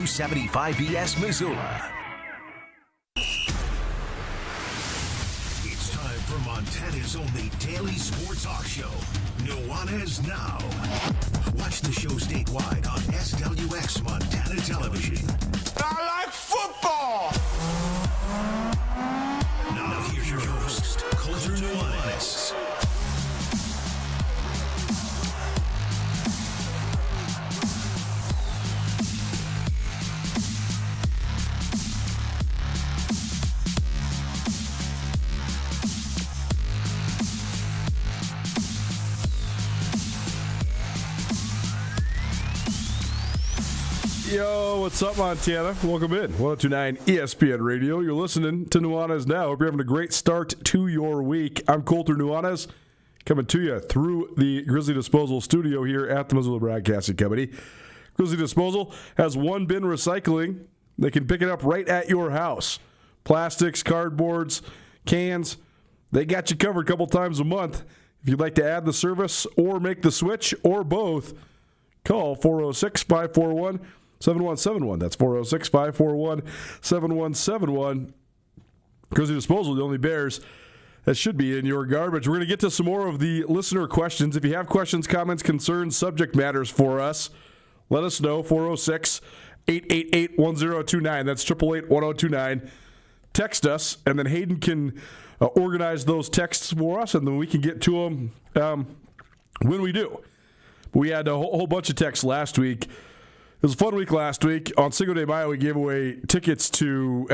275 BS Missoula. It's time for Montana's only daily sports talk show, Nuanez Now. Watch the show statewide on SWX Montana Television. I like football! Now here's your host, Coulter Nuanez. Yo, what's up, Montana? Welcome in. 102.9 ESPN Radio. You're listening to Nuanez Now. Hope you're having a great start to your week. I'm Coulter Nuanez, coming to you through the Grizzly Disposal studio here at the Missoula Broadcasting Company. Grizzly Disposal has one bin recycling. They can pick it up right at your house. Plastics, cardboards, cans, they got you covered a couple times a month. If you'd like to add the service or make the switch or both, call 406-541-7171. That's 406-541-7171. Grizzly Disposal, the only bears that should be in your garbage. We're going to get to some more of the listener questions. If you have questions, comments, concerns, subject matters for us, let us know. 406-888-1029. That's 888-1029. Text us, and then Hayden can organize those texts for us, and then we can get to them when we do. We had a whole bunch of texts last week. It was a fun week last week. On Cinco de Mayo, we gave away tickets to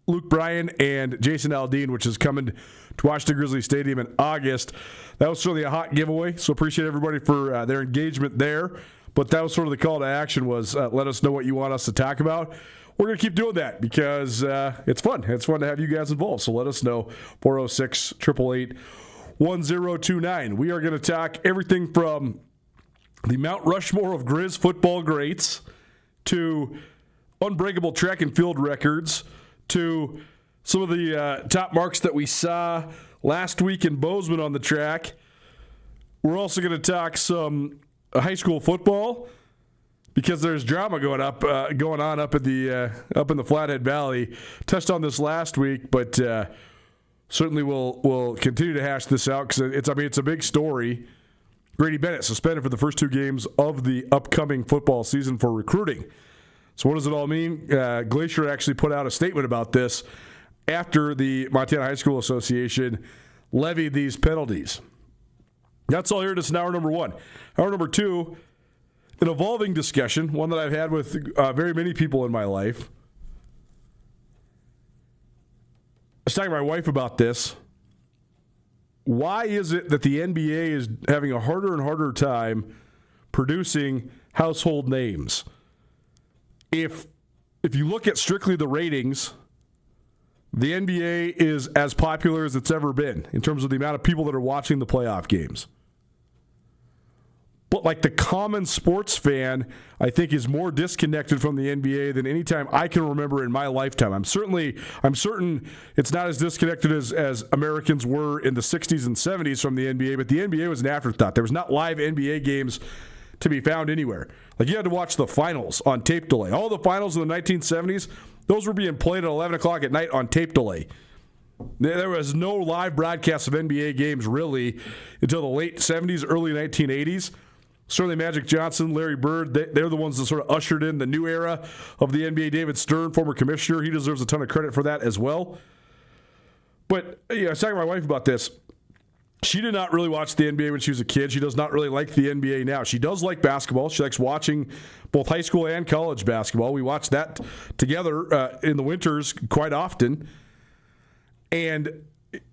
Luke Bryan and Jason Aldean, which is coming to Washington Grizzly Stadium in August. That was certainly a hot giveaway, so appreciate everybody for their engagement there. But that was sort of the call to action was let us know what you want us to talk about. We're going to keep doing that because it's fun. It's fun to have you guys involved, so let us know. 406-888-1029. We are going to talk everything from the Mount Rushmore of Grizz football greats, to unbreakable track and field records, to some of the top marks that we saw last week in Bozeman on the track. We're also going to talk some high school football because there's drama going on up in the Flathead Valley. Touched on this last week, but certainly we'll continue to hash this out because it's a big story. Grady Bennett suspended for the first two games of the upcoming football season for recruiting. So what does it all mean? Glacier actually put out a statement about this after the Montana High School Association levied these penalties. That's all here. This is hour number one. Hour number two, an evolving discussion, one that I've had with very many people in my life. I was talking to my wife about this. Why is it that the NBA is having a harder and harder time producing household names? If you look at strictly the ratings, the NBA is as popular as it's ever been in terms of the amount of people that are watching the playoff games. But like the common sports fan, I think is more disconnected from the NBA than any time I can remember in my lifetime. I'm certain it's not as disconnected as Americans were in the 60s and 70s from the NBA, but the NBA was an afterthought. There was not live NBA games to be found anywhere. Like you had to watch the finals on tape delay. All the finals in the 1970s, those were being played at 11 o'clock at night on tape delay. There was no live broadcast of NBA games really until the late 70s, early 1980s. Certainly Magic Johnson, Larry Bird, they're the ones that sort of ushered in the new era of the NBA. David Stern, former commissioner, he deserves a ton of credit for that as well. But I was talking to my wife about this. She did not really watch the NBA when she was a kid. She does not really like the NBA now. She does like basketball. She likes watching both high school and college basketball. We watch that together in the winters quite often. And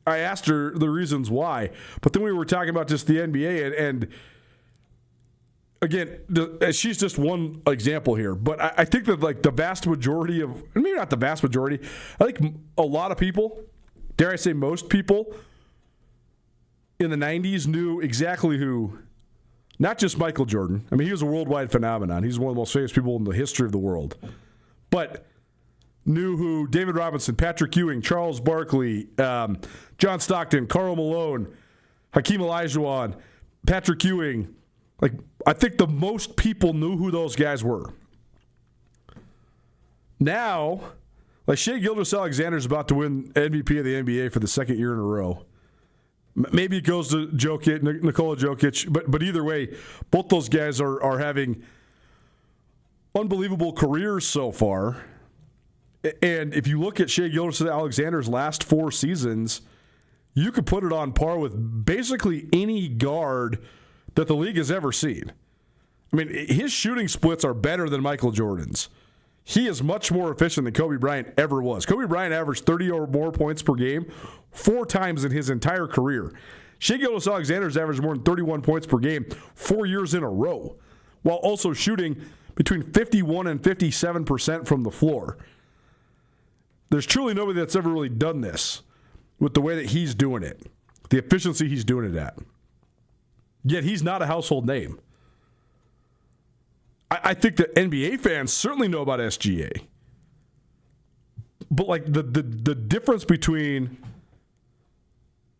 I asked her the reasons why. But then we were talking about just the NBA and again, she's just one example here, but I think that like the vast majority of, maybe not the vast majority, I think a lot of people, dare I say most people, in the 90s knew exactly who, not just Michael Jordan. I mean, he was a worldwide phenomenon. He's one of the most famous people in the history of the world. But knew who David Robinson, Patrick Ewing, Charles Barkley, John Stockton, Karl Malone, Hakeem Olajuwon, Patrick Ewing. Like, I think the most people knew who those guys were. Now, like Shai Gilgeous-Alexander's about to win MVP of the NBA for the second year in a row. Maybe it goes to Nikola Jokic, but either way, both those guys are having unbelievable careers so far. And if you look at Shai Gilgeous-Alexander's last 4 seasons, you could put it on par with basically any guard that the league has ever seen. I mean, his shooting splits are better than Michael Jordan's. He is much more efficient than Kobe Bryant ever was. Kobe Bryant averaged 30 or more points per game 4 times in his entire career. Shai Gilgeous-Alexander's averaged more than 31 points per game 4 years in a row, while also shooting between 51 and 57% from the floor. There's truly nobody that's ever really done this with the way that he's doing it, the efficiency he's doing it at. Yet he's not a household name. I think that NBA fans certainly know about SGA. But like the difference between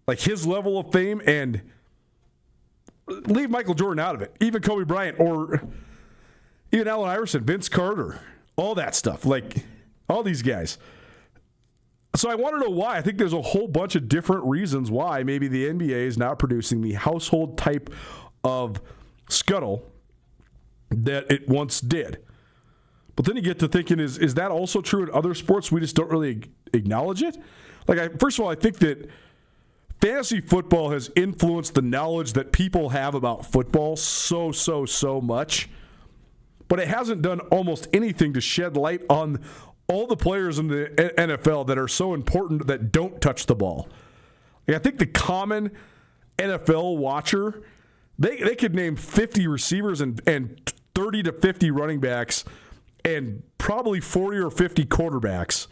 like his level of fame and leave Michael Jordan out of it, even Kobe Bryant or even Allen Iverson, Vince Carter, all that stuff, like all these guys. So I want to know why. I think there's a whole bunch of different reasons why maybe the NBA is not producing the household type of scuttle that it once did. But then you get to thinking, is that also true in other sports? We just don't really acknowledge it? First of all, I think that fantasy football has influenced the knowledge that people have about football so much. But it hasn't done almost anything to shed light on all the players in the NFL that are so important that don't touch the ball. I think the common NFL watcher, they could name 50 receivers and 30 to 50 running backs and probably 40 or 50 quarterbacks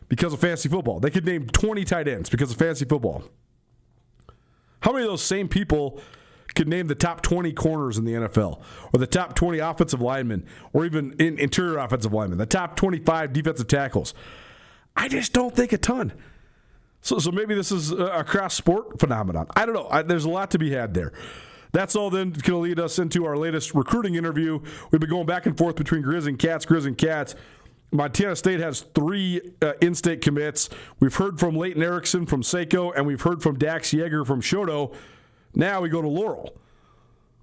because of fantasy football. They could name 20 tight ends because of fantasy football. How many of those same people could name the top 20 corners in the NFL or the top 20 offensive linemen or even interior offensive linemen, the top 25 defensive tackles? I just don't think a ton. So maybe this is a cross-sport phenomenon. I don't know. There's a lot to be had there. That's all then going to lead us into our latest recruiting interview. We've been going back and forth between Grizz and Cats. Montana State has 3 in-state commits. We've heard from Leighton Erickson from Seiko, and we've heard from Dax Yeager from Shoto. Now we go to Laurel,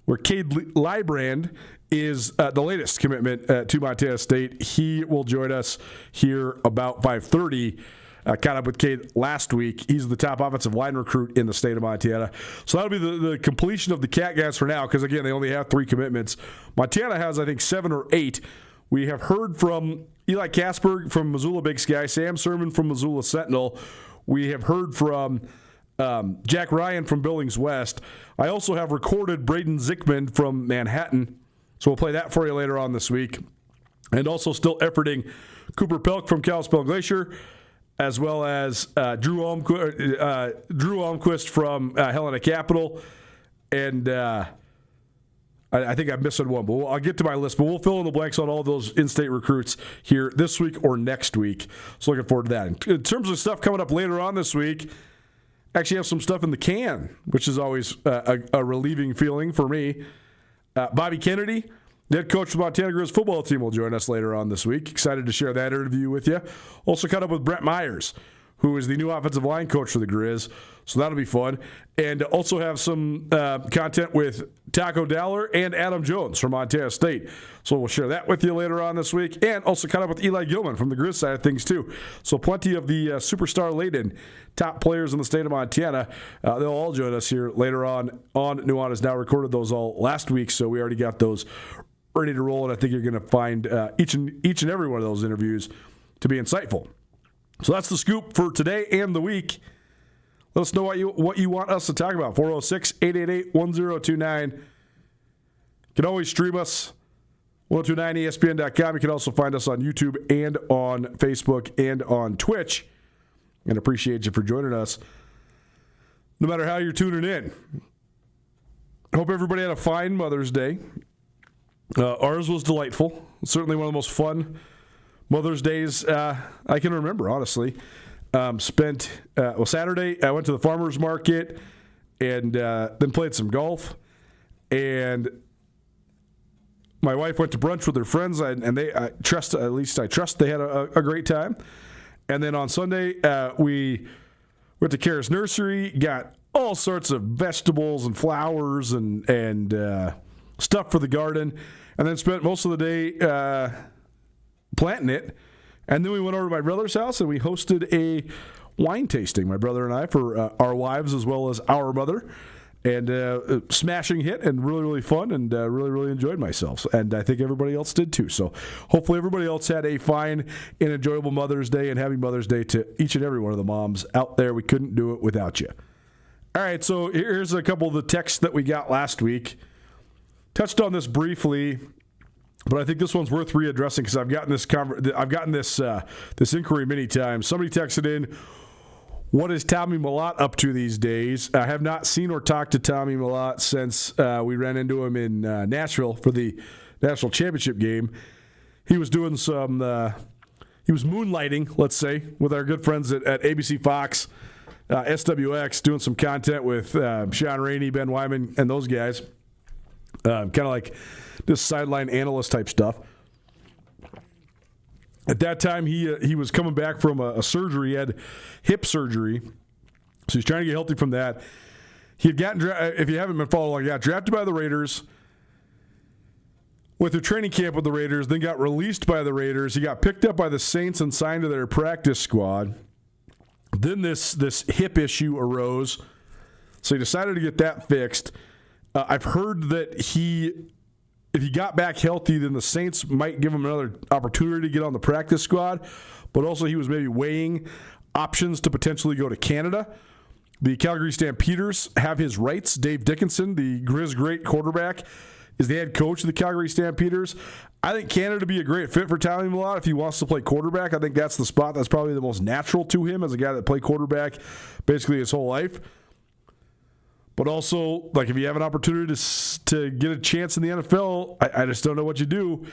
where Cade Librand is the latest commitment to Montana State. He will join us here about 5:30. Caught up with Cade last week. He's the top offensive line recruit in the state of Montana. So that'll be the completion of the Cat guys for now, because, again, they only have 3 commitments. Montana has, I think, 7 or 8. We have heard from Eli Kasper from Missoula Big Sky, Sam Sermon from Missoula Sentinel. We have heard from Jack Ryan from Billings West. I also have recorded Braden Zickman from Manhattan, so we'll play that for you later on this week. And also still efforting Cooper Pelk from Kalispell Glacier, as well as Drew Almquist from Helena Capital. And I think I'm missing one, but I'll get to my list. But we'll fill in the blanks on all those in-state recruits here this week or next week. So looking forward to that. In terms of stuff coming up later on this week, actually have some stuff in the can, which is always a relieving feeling for me. Bobby Kennedy, the head coach of the Montana Grizz football team, will join us later on this week. Excited to share that interview with you. Also caught up with Brett Myers, who is the new offensive line coach for the Grizz. So that'll be fun. And also have some content with Taco Dowler and Adam Jones from Montana State. So we'll share that with you later on this week. And also caught up with Eli Gilman from the Grizz side of things, too. So plenty of the superstar laden top players in the state of Montana. They'll all join us here later on Nuanez Now. Recorded those all last week, so we already got those ready to roll. And I think you're going to find each and every one of those interviews to be insightful. So that's the scoop for today and the week. Let us know what you want us to talk about. 406-888-1029. You can always stream us, 1029ESPN.com. You can also find us on YouTube and on Facebook and on Twitch. And appreciate you for joining us, no matter how you're tuning in. I hope everybody had a fine Mother's Day. Ours was delightful. Certainly one of the most fun Mother's Days I can remember, honestly. Saturday, I went to the farmer's market and then played some golf. And my wife went to brunch with her friends, and I trust they had a great time. And then on Sunday, we went to Kara's nursery, got all sorts of vegetables and flowers and stuff for the garden, and then spent most of the day planting it. And then we went over to my brother's house and we hosted a wine tasting, my brother and I, for our wives as well as our mother. And smashing hit and really, really fun, and really, really enjoyed myself. And I think everybody else did too. So hopefully everybody else had a fine and enjoyable Mother's Day, and happy Mother's Day to each and every one of the moms out there. We couldn't do it without you. All right, so here's a couple of the texts that we got last week. Touched on this briefly, but I think this one's worth readdressing because I've gotten this inquiry many times. Somebody texted in, what is Tommy Mellott up to these days? I have not seen or talked to Tommy Mellott since we ran into him in Nashville for the national championship game. He was doing he was moonlighting, let's say, with our good friends at ABC Fox, SWX, doing some content with Sean Rainey, Ben Wyman, and those guys. Kind of like this sideline analyst type stuff. At that time, he was coming back from a surgery. He had hip surgery, so he's trying to get healthy from that. He had gotten, if you haven't been following, got drafted by the Raiders, went through training camp with the Raiders, then got released by the Raiders. He got picked up by the Saints and signed to their practice squad. Then this hip issue arose, so he decided to get that fixed. I've heard that if he got back healthy, then the Saints might give him another opportunity to get on the practice squad, but also he was maybe weighing options to potentially go to Canada. The Calgary Stampeders have his rights. Dave Dickinson, the Grizz great quarterback, is the head coach of the Calgary Stampeders. I think Canada would be a great fit for Tommy Mellott if he wants to play quarterback. I think that's the spot that's probably the most natural to him as a guy that played quarterback basically his whole life. But also, like, if you have an opportunity to get a chance in the NFL, I just don't know what you do.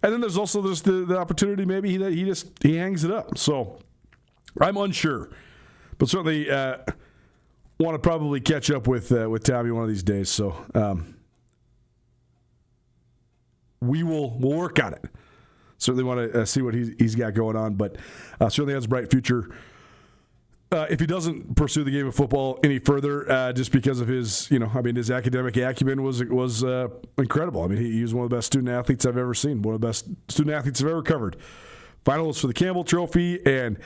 And then there's also the opportunity maybe that he hangs it up. So I'm unsure, but certainly want to probably catch up with Tommy one of these days. So we'll work on it. Certainly want to see what he's got going on, but certainly has a bright future. If he doesn't pursue the game of football any further, just because of his, his academic acumen was incredible. I mean, he was one of the best student athletes I've ever seen, one of the best student athletes I've ever covered. Finalist for the Campbell Trophy, and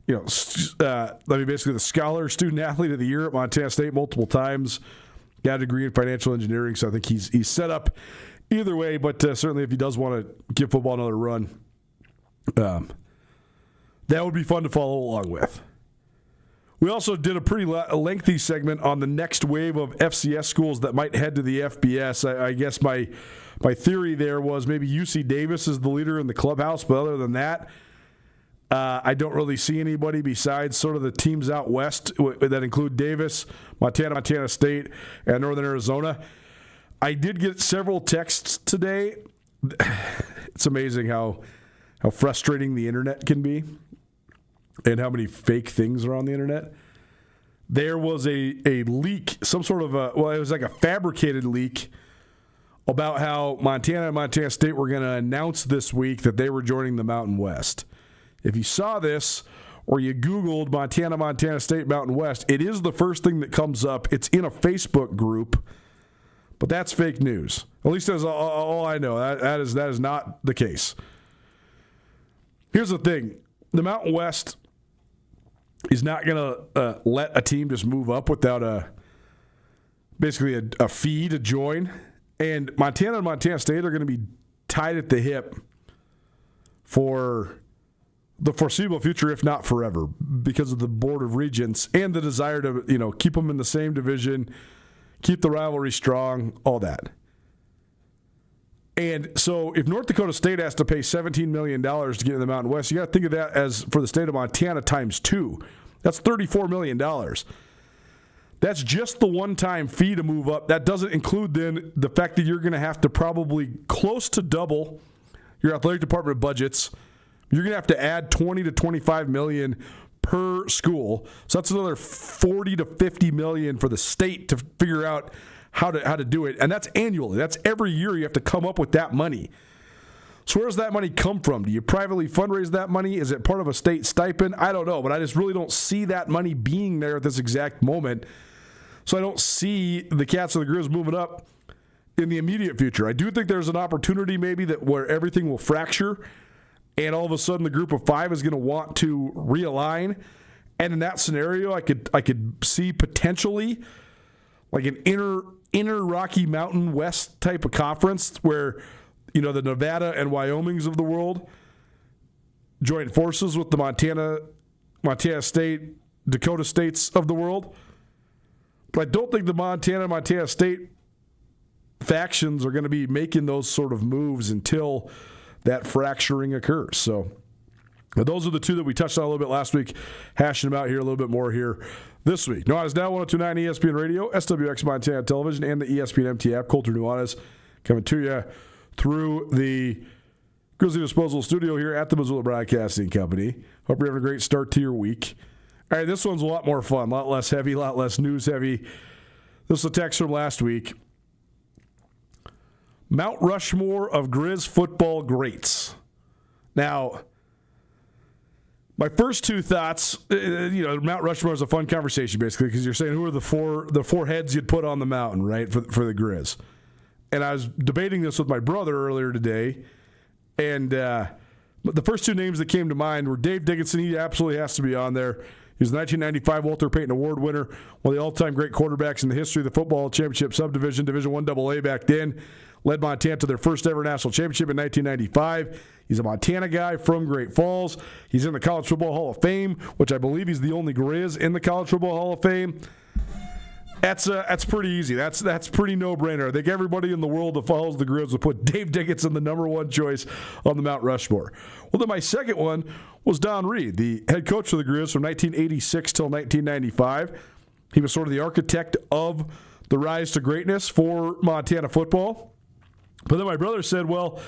basically the scholar student athlete of the year at Montana State multiple times. Got a degree in financial engineering, so I think he's set up either way. But certainly, if he does want to give football another run, that would be fun to follow along with. We also did a pretty lengthy segment on the next wave of FCS schools that might head to the FBS. I guess my theory there was maybe UC Davis is the leader in the clubhouse, but other than that, I don't really see anybody besides sort of the teams out west that include Davis, Montana State, and Northern Arizona. I did get several texts today. It's amazing how frustrating the internet can be, and how many fake things are on the internet. There was a leak, some sort of it was like a fabricated leak about how Montana and Montana State were going to announce this week that they were joining the Mountain West. If you saw this or you Googled Montana State Mountain West, it is the first thing that comes up. It's in a Facebook group, but that's fake news. At least that's all I know. That is not the case. Here's the thing. The Mountain West is not going to let a team just move up without basically a fee to join. And Montana and Montana State are going to be tied at the hip for the foreseeable future, if not forever, because of the Board of Regents and the desire to keep them in the same division, keep the rivalry strong, all that. And so if North Dakota State has to pay $17 million to get in the Mountain West, you got to think of that as, for the state of Montana, times 2. That's $34 million. That's just the one-time fee to move up. That doesn't include then the fact that you're going to have to probably close to double your athletic department budgets. You're going to have to add $20 to $25 million per school. So that's another $40 to $50 million for the state to figure out how to do it, and that's annually. That's every year you have to come up with that money. So where does that money come from? Do you privately fundraise that money? Is it part of a state stipend? I don't know, but I just really don't see that money being there at this exact moment. So I don't see the Cats or the Grizz moving up in the immediate future. I do think there's an opportunity maybe that where everything will fracture and all of a sudden the group of five is going to want to realign. And in that scenario, I could see potentially like an inner Rocky Mountain West type of conference where, you know, the Nevada and Wyomings of the world join forces with the Montana State, Dakota States of the world. But I don't think the Montana State factions are going to be making those sort of moves until that fracturing occurs. So those are the two that we touched on a little bit last week, hashing them out here a little bit more here this week. Nuanez Now, 102.9 ESPN Radio, SWX Montana Television, and the ESPN MT app. Colter Nuanez coming to you through the Grizzly Disposal Studio here at the Missoula Broadcasting Company. Hope you're having a great start to your week. All right, this one's a lot more fun, a lot less heavy, a lot less news heavy. This is a text from last week. Mount Rushmore of Grizz football greats. Now, my first two thoughts, Mount Rushmore is a fun conversation basically because you're saying who are the four heads you'd put on the mountain, right, for the Grizz. And I was debating this with my brother earlier today, and the first two names that came to mind were Dave Dickinson. He absolutely has to be on there. He was the 1995 Walter Payton Award winner, one of the all-time great quarterbacks in the history of the football championship subdivision, Division I AA back then. Led Montana to their first ever national championship in 1995. He's a Montana guy from Great Falls. He's in the College Football Hall of Fame, which I believe he's the only Grizz in the College Football Hall of Fame. That's pretty easy. That's pretty no-brainer. I think everybody in the world that follows the Grizz will put Dave Dickinson the number one choice on the Mount Rushmore. Well, then my second one was Don Reed, the head coach for the Grizz from 1986 till 1995. He was sort of the architect of the rise to greatness for Montana football. But then my brother said, well,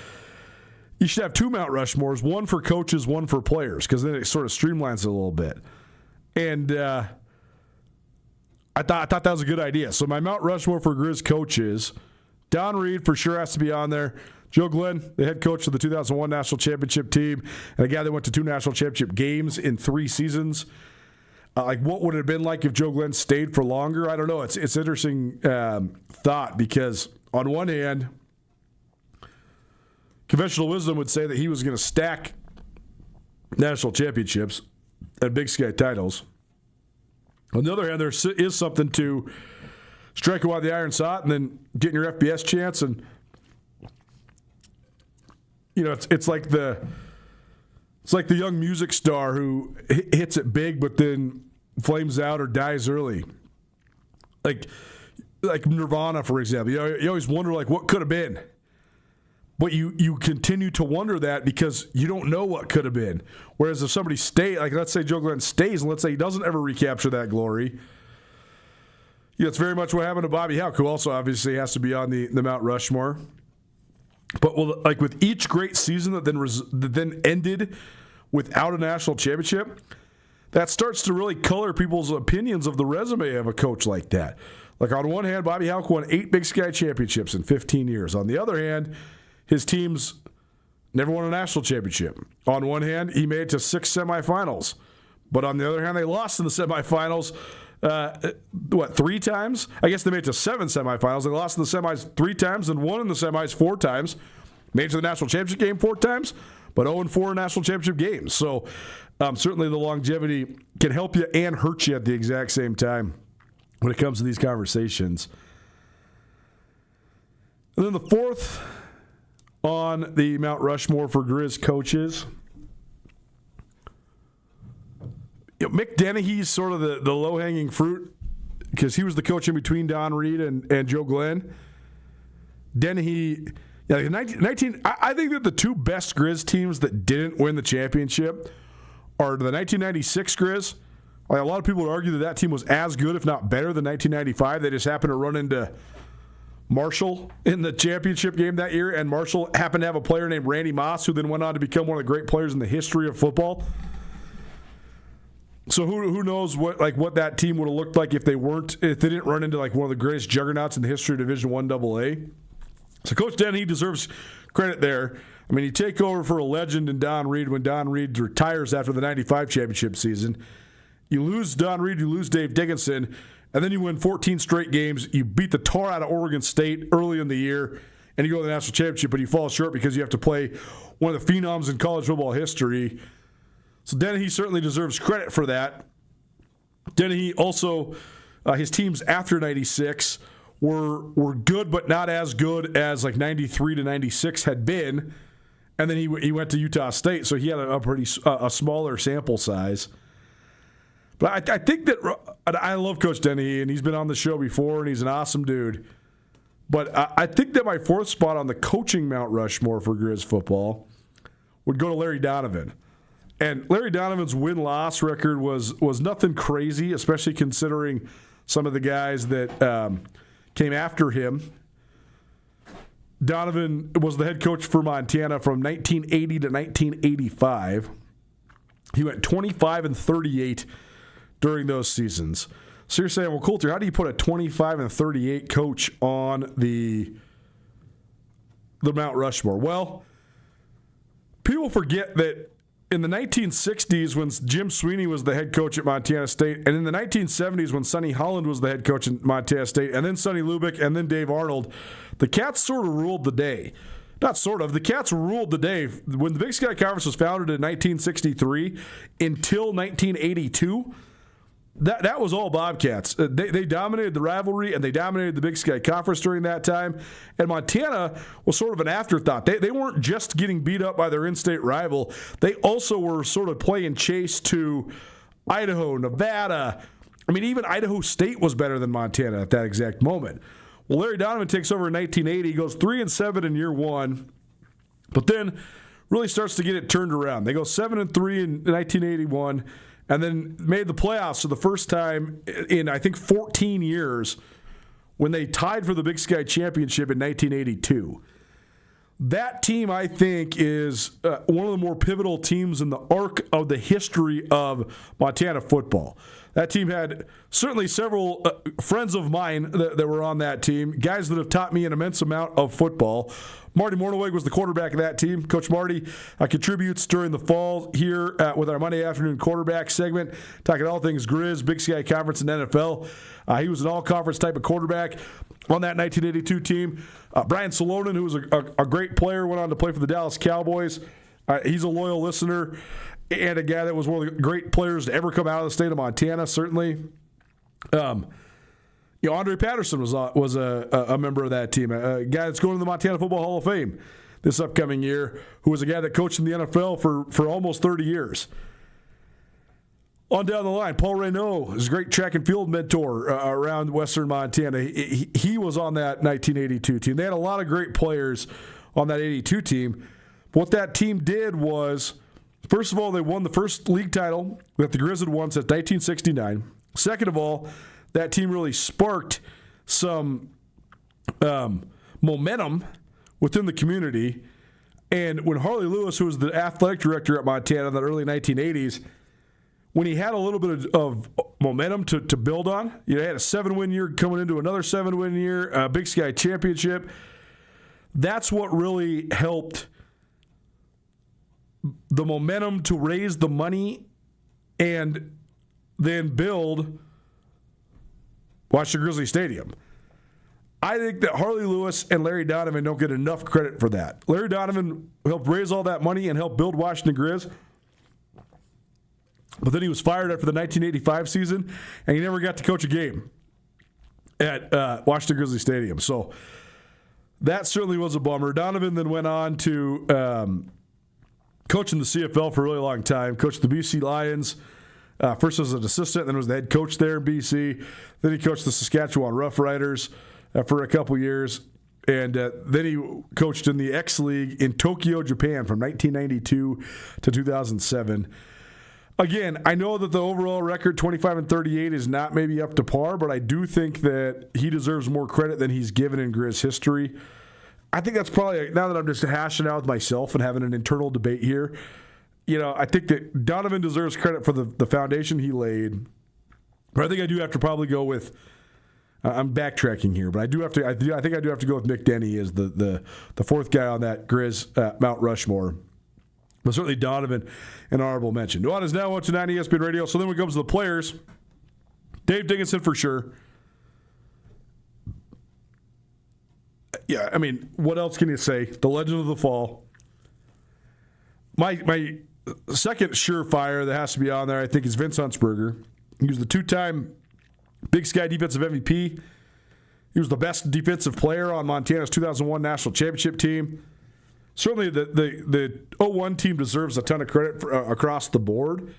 you should have two Mount Rushmores, one for coaches, one for players, because then it sort of streamlines it a little bit. And I thought that was a good idea. So my Mount Rushmore for Grizz coaches, Don Reed for sure has to be on there. Joe Glenn, the head coach of the 2001 National Championship team, and a guy that went to 2 National Championship games in 3 seasons. What would it have been like if Joe Glenn stayed for longer? I don't know. It's interesting thought because on one hand, conventional wisdom would say that he was going to stack national championships and Big Sky titles. On the other hand, there is something to striking while the iron's hot and then getting your FBS chance. And, you know, it's like the young music star who hits it big but then flames out or dies early. Like Nirvana, for example. You always wonder, like, what could have been. But you continue to wonder that because you don't know what could have been. Whereas if somebody stays, like let's say Joe Glenn stays, and let's say he doesn't ever recapture that glory, it's very much what happened to Bobby Houck, who also obviously has to be on the Mount Rushmore. But like with each great season that then ended without a national championship, that starts to really color people's opinions of the resume of a coach like that. Like on one hand, Bobby Houck won 8 Big Sky championships in 15 years. On the other hand, his teams never won a national championship. On one hand, he made it to 6 semifinals. But on the other hand, they lost in the semifinals, 3 times? I guess they made it to 7 semifinals. They lost in the semis 3 times and won in the semis 4 times. Made it to the national championship game 4 times, but 0-4 in national championship games. So certainly the longevity can help you and hurt you at the exact same time when it comes to these conversations. And then the fourth on the Mount Rushmore for Grizz coaches, Mick Dennehy's sort of the low-hanging fruit because he was the coach in between Don Reed and Joe Glenn. Dennehy, I think that the 2 best Grizz teams that didn't win the championship are the 1996 Grizz. Like a lot of people would argue that team was as good, if not better, than 1995. They just happened to run into Marshall in the championship game that year, and Marshall happened to have a player named Randy Moss, who then went on to become one of the great players in the history of football. So who knows what that team would have looked like if they didn't run into like one of the greatest juggernauts in the history of Division I AA. So Coach Dennehy deserves credit there. I mean, you take over for a legend in Don Reed when Don Reed retires after the 95 championship season. You lose Don Reed, you lose Dave Dickinson, and then you win 14 straight games. You beat the tar out of Oregon State early in the year, and you go to the national championship, but you fall short because you have to play one of the phenoms in college football history. So Dennehy certainly deserves credit for that. Dennehy also, his teams after 96 were good, but not as good as like 93 to 96 had been. And then he went to Utah State, so he had a pretty smaller sample size. But I think that I love Coach Dennehy, and he's been on the show before, and he's an awesome dude. But I think that my fourth spot on the coaching Mount Rushmore for Grizz football would go to Larry Donovan. And Larry Donovan's win-loss record was nothing crazy, especially considering some of the guys that came after him. Donovan was the head coach for Montana from 1980 to 1985. He went 25-38 during those seasons. So you're saying, well, Coulter, how do you put a 25-38 coach on the Mount Rushmore? Well, people forget that in the 1960s, when Jim Sweeney was the head coach at Montana State, and in the 1970s, when Sonny Holland was the head coach at Montana State, and then Sonny Lubick, and then Dave Arnold, the Cats sort of ruled the day. Not sort of. The Cats ruled the day. When the Big Sky Conference was founded in 1963 until 1982, that was all Bobcats. They dominated the rivalry, and they dominated the Big Sky Conference during that time. And Montana was sort of an afterthought. They weren't just getting beat up by their in-state rival. They also were sort of playing chase to Idaho, Nevada. I mean, even Idaho State was better than Montana at that exact moment. Well, Larry Donovan takes over in 1980. He goes 3-7 in year one, but then really starts to get it turned around. They go 7-3 in 1981. And then made the playoffs for the first time in, I think, 14 years when they tied for the Big Sky Championship in 1982. That team, I think, is one of the more pivotal teams in the arc of the history of Montana football. That team had certainly several friends of mine that were on that team, guys that have taught me an immense amount of football. Marty Mornaweg was the quarterback of that team. Coach Marty contributes during the fall here with our Monday afternoon quarterback segment, talking all things Grizz, Big Sky Conference, and NFL. He was an all-conference type of quarterback on that 1982 team. Brian Salonen, who was a great player, went on to play for the Dallas Cowboys. He's a loyal listener and a guy that was one of the great players to ever come out of the state of Montana, certainly. Andre Patterson was a member of that team, a guy that's going to the Montana Football Hall of Fame this upcoming year, who was a guy that coached in the NFL for almost 30 years. On down the line, Paul Reynaud is a great track and field mentor around western Montana. He was on that 1982 team. They had a lot of great players on that 82 team. What that team did was, first of all, they won the first league title that the Grizz had won since 1969. Second of all, that team really sparked some momentum within the community. And when Harley Lewis, who was the athletic director at Montana in the early 1980s, when he had a little bit of momentum to build on, he had a 7-win year coming into another 7-win year, a Big Sky Championship. That's what really helped the momentum to raise the money and then build Washington Grizzly Stadium. I think that Harley Lewis and Larry Donovan don't get enough credit for that. Larry Donovan helped raise all that money and help build Washington Grizz. But then he was fired after the 1985 season, and he never got to coach a game at Washington Grizzly Stadium. So that certainly was a bummer. Donovan then went on to coach in the CFL for a really long time, coached the BC Lions, first as an assistant, then was the head coach there in BC. Then he coached the Saskatchewan Roughriders for a couple years. And then he coached in the X League in Tokyo, Japan from 1992 to 2007. Again, I know that the overall record, 25-38, is not maybe up to par, but I do think that he deserves more credit than he's given in Grizz history. I think that's probably, now that I'm just hashing out with myself and having an internal debate here, I think that Donovan deserves credit for the foundation he laid. But I think I do have to probably go with. I'm backtracking here, but I think I do have to go with Mick Denny as the fourth guy on that Grizz Mount Rushmore. But certainly Donovan, an honorable mention. Nuanez Now, 129 ESPN Radio. So then when it comes to the players, Dave Dickinson for sure. Yeah, I mean, what else can you say? The legend of the fall. My second surefire that has to be on there, I think, is Vince Huntsberger. He was the two-time Big Sky Defensive MVP. He was the best defensive player on Montana's 2001 National Championship team. Certainly the 01 team deserves a ton of credit across the board.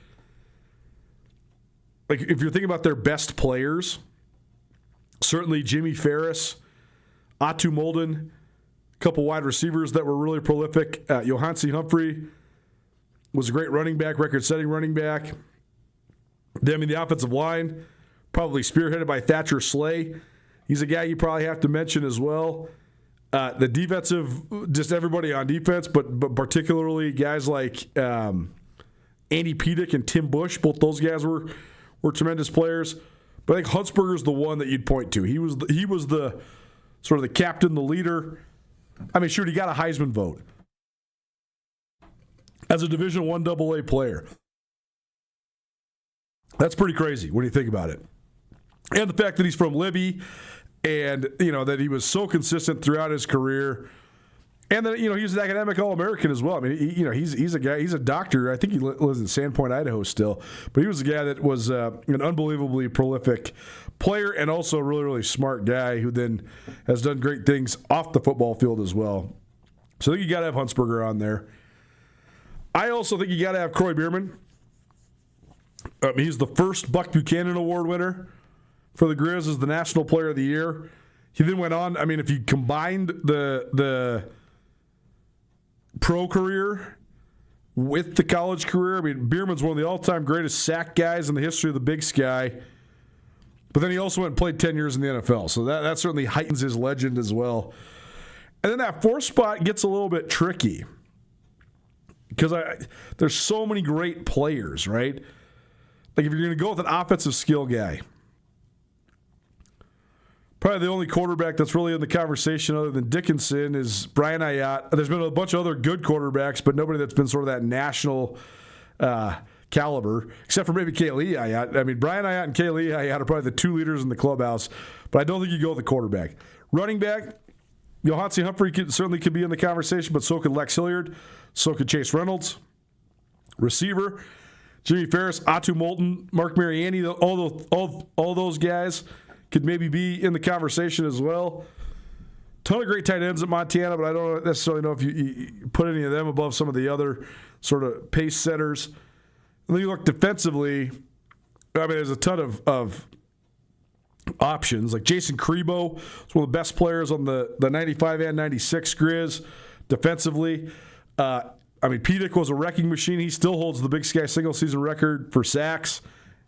Like, if you're thinking about their best players, certainly Jimmy Ferris, Atu Molden, a couple wide receivers that were really prolific. Johansi Humphrey was a great running back, record-setting running back. Then, the offensive line, probably spearheaded by Thatcher Slay. He's a guy you probably have to mention as well. The defensive, just everybody on defense, but particularly guys like Andy Pedic and Tim Bush. Both those guys were tremendous players. But I think Huntsberger's the one that you'd point to. He was the sort of the captain, the leader. I mean, sure, he got a Heisman vote as a Division I AA player. That's pretty crazy when you think about it. And the fact that he's from Libby and, that he was so consistent throughout his career. And then, he's an academic All-American as well. I mean, he's a guy, he's a doctor. I think he lives in Sandpoint, Idaho still. But he was a guy that was an unbelievably prolific player and also a really, really smart guy who then has done great things off the football field as well. So I think you got to have Huntsberger on there. I also think you got to have Croy Bierman. He's the first Buck Buchanan Award winner for the Grizz as the National Player of the Year. He then went on. I mean, if you combined the pro career with the college career, I mean, Bierman's one of the all-time greatest sack guys in the history of the Big Sky. But then he also went and played 10 years in the NFL, so that certainly heightens his legend as well. And then that fourth spot gets a little bit tricky because there's so many great players, right? Like, if you're going to go with an offensive skill guy, probably the only quarterback that's really in the conversation other than Dickinson is Brian Ayotte. There's been a bunch of other good quarterbacks, but nobody that's been sort of that national caliber, except for maybe Kaylee Ayotte. I mean, Brian Ayotte and Kaylee Ayotte are probably the two leaders in the clubhouse, but I don't think you go with the quarterback. Running back, Johansi Humphrey certainly could be in the conversation, but so could Lex Hilliard, so could Chase Reynolds. Receiver, Jimmy Ferris, Atu Moulton, Mark Mariani, all those guys could maybe be in the conversation as well. Ton of great tight ends at Montana, but I don't necessarily know if you put any of them above some of the other sort of pace setters. And then you look defensively, I mean, there's a ton of options. Like Jason Crebo is one of the best players on the 95 and 96 Grizz defensively. I mean, Pedic was a wrecking machine. He still holds the Big Sky single-season record for sacks.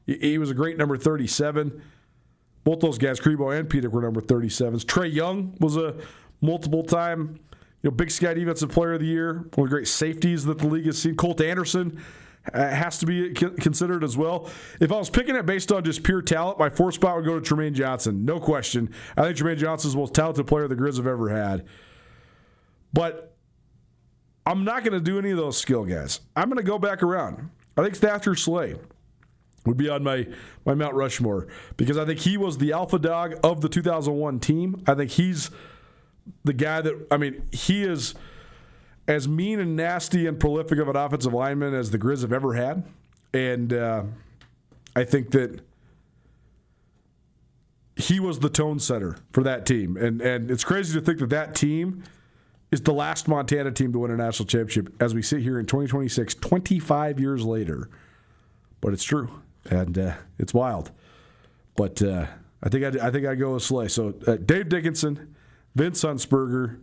He was a great number 37. Both those guys, Crebo and Pedic, were number 37s. Trey Young was a multiple-time Big Sky Defensive Player of the Year, one of the great safeties that the league has seen. Colt Anderson has to be considered as well. If I was picking it based on just pure talent, my fourth spot would go to Tremaine Johnson. No question. I think Tremaine Johnson is the most talented player the Grizz have ever had. But I'm not going to do any of those skill guys. I'm going to go back around. I think Thatcher Slay would be on my Mount Rushmore because I think he was the alpha dog of the 2001 team. I think he's the guy that, I mean, he is as mean and nasty and prolific of an offensive lineman as the Grizz have ever had. And I think that he was the tone setter for that team. And it's crazy to think that team is the last Montana team to win a national championship as we sit here in 2026, 25 years later. But it's true, and it's wild. But I think I'd go with Slay. So Dave Dickinson, Vince Huntsberger,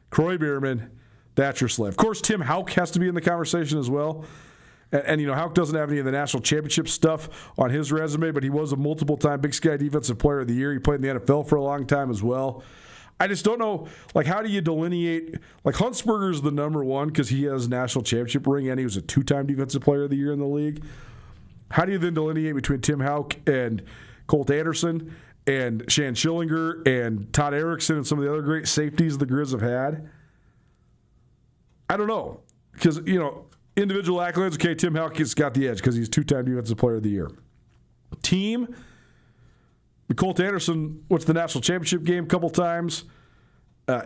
Croy Bierman, Thatcher Slay. Of course, Tim Houck has to be in the conversation as well. And Houck doesn't have any of the national championship stuff on his resume, but he was a multiple-time Big Sky Defensive Player of the Year. He played in the NFL for a long time as well. I just don't know, like, how do you delineate? Like, Huntsberger's the number one because he has national championship ring and he was a 2-time Defensive Player of the Year in the league. How do you then delineate between Tim Houck and Colt Anderson and Shan Schillinger and Todd Erickson and some of the other great safeties the Grizz have had? I don't know. Because, individual accolades, okay, Tim Houck has got the edge because he's 2-time Defensive Player of the Year. Team, Colt Anderson went to the national championship game a couple times.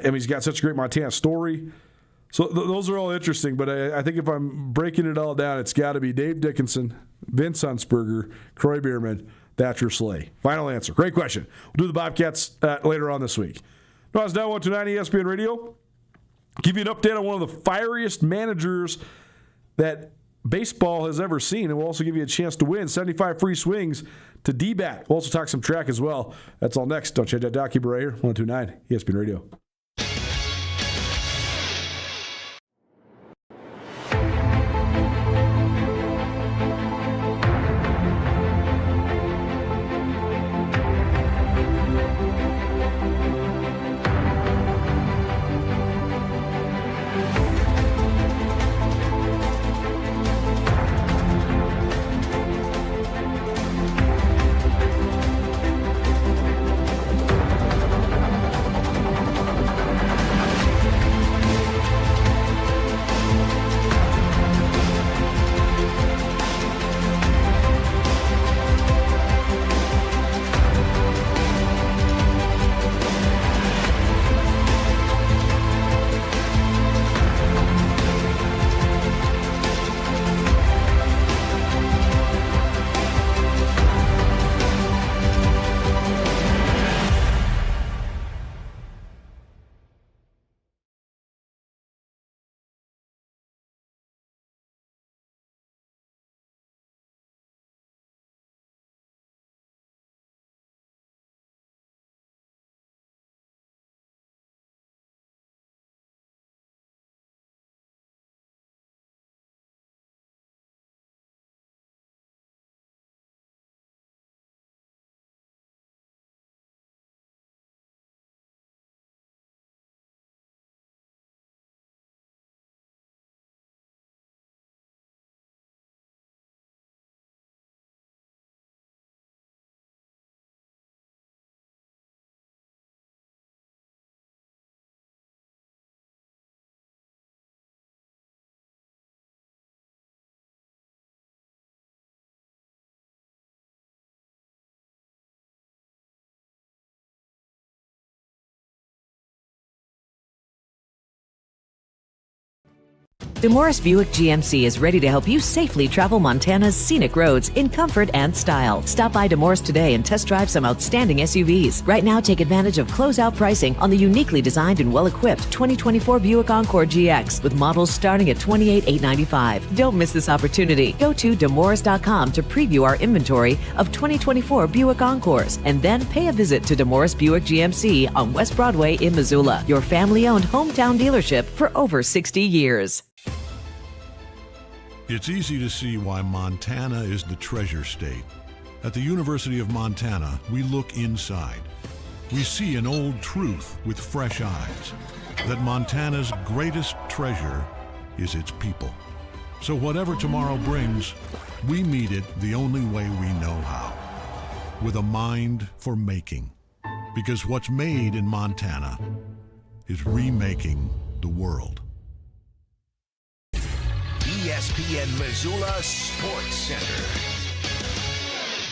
He's got such a great Montana story. So those are all interesting, but I think if I'm breaking it all down, it's got to be Dave Dickinson, Vince Huntsberger, Croy Bierman, Thatcher Slay. Final answer. Great question. We'll do the Bobcats later on this week. Nuanez Now 129 ESPN Radio. Give you an update on one of the fieriest managers that baseball has ever seen, and we'll also give you a chance to win 75 free swings to D-Bat. We'll also talk some track as well. That's all next. Don't change that dial. Keep it right here. 129 ESPN Radio. DeMorris Buick GMC is ready to help you safely travel Montana's scenic roads in comfort and style. Stop by DeMorris today and test drive some outstanding SUVs. Right now, take advantage of closeout pricing on the uniquely designed and well-equipped 2024 Buick Encore GX with models starting at $28,895. Don't miss this opportunity. Go to demorris.com to preview our inventory of 2024 Buick Encores and then pay a visit to DeMorris Buick GMC on West Broadway in Missoula, your family-owned hometown dealership for over 60 years. It's easy to see why Montana is the treasure state. At the University of Montana, we look inside. We see an old truth with fresh eyes, that Montana's greatest treasure is its people. So whatever tomorrow brings, we meet it the only way we know how, with a mind for making. Because what's made in Montana is remaking the world. ESPN Missoula Sports Center.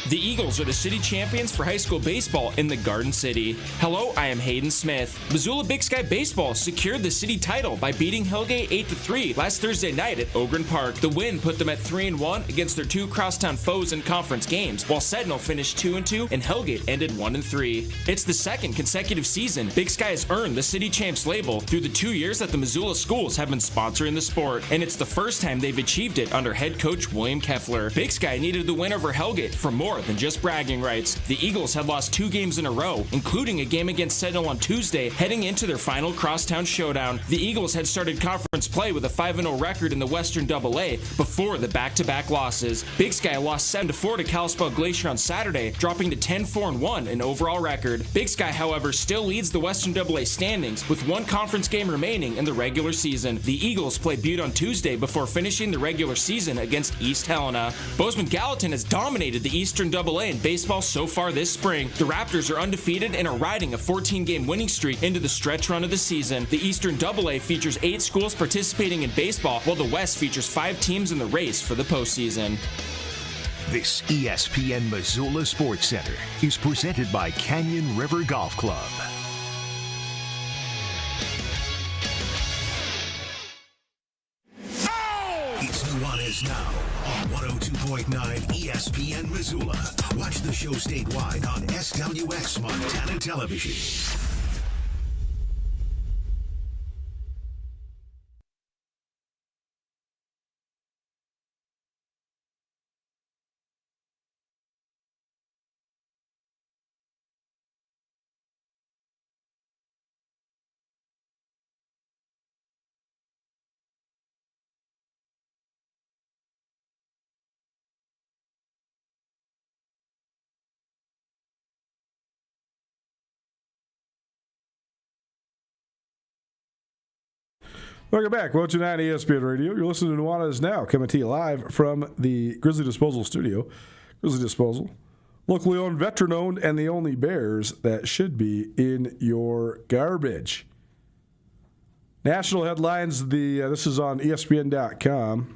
The Eagles are the city champions for high school baseball in the Garden City. Hello, I am Hayden Smith. Missoula Big Sky Baseball secured the city title by beating Hellgate 8-3 last Thursday night at Ogren Park. The win put them at 3-1 against their two crosstown foes in conference games, while Sentinel finished 2-2 and Hellgate ended 1-3. It's the second consecutive season Big Sky has earned the city champs label through the 2 years that the Missoula schools have been sponsoring the sport, and it's the first time they've achieved it under head coach William Keffler. Big Sky needed the win over Hellgate for more than just bragging rights. The Eagles had lost 2 games in a row, including a game against Sentinel on Tuesday, heading into their final crosstown showdown. The Eagles had started conference play with a 5-0 record in the Western AA before the back-to-back losses. Big Sky lost 7-4 to Kalispell Glacier on Saturday, dropping to 10-4-1 in overall record. Big Sky, however, still leads the Western AA standings with 1 conference game remaining in the regular season. The Eagles play Butte on Tuesday before finishing the regular season against East Helena. Bozeman Gallatin has dominated the Eastern AA in baseball so far this spring. The Raptors are undefeated and are riding a 14-game winning streak into the stretch run of the season. The Eastern AA features 8 schools participating in baseball, while the West features 5 teams in the race for the postseason. This ESPN Missoula Sports Center is presented by Canyon River Golf Club. It's Nuanez Now on 102.9 ESPN Missoula. Watch the show statewide on SWX Montana Television. Welcome back. 102.9 ESPN Radio. You're listening to Nuanez Now, coming to you live from the Grizzly Disposal Studio. Grizzly Disposal, locally owned, veteran-owned, and the only Bears that should be in your garbage. National headlines. This is on ESPN.com.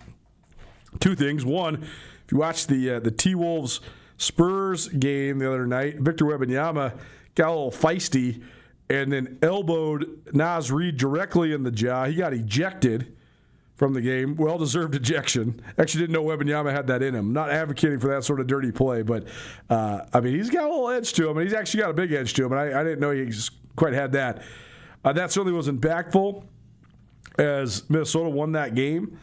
2 things. One, if you watched the T-Wolves Spurs game the other night, Victor Wembanyama got a little feisty and then elbowed Naz Reid directly in the jaw. He got ejected from the game. Well-deserved ejection. Actually didn't know Wembanyama had that in him. Not advocating for that sort of dirty play, but, he's got a little edge to him, and he's actually got a big edge to him, and I didn't know he quite had that. That certainly was impactful as Minnesota won that game.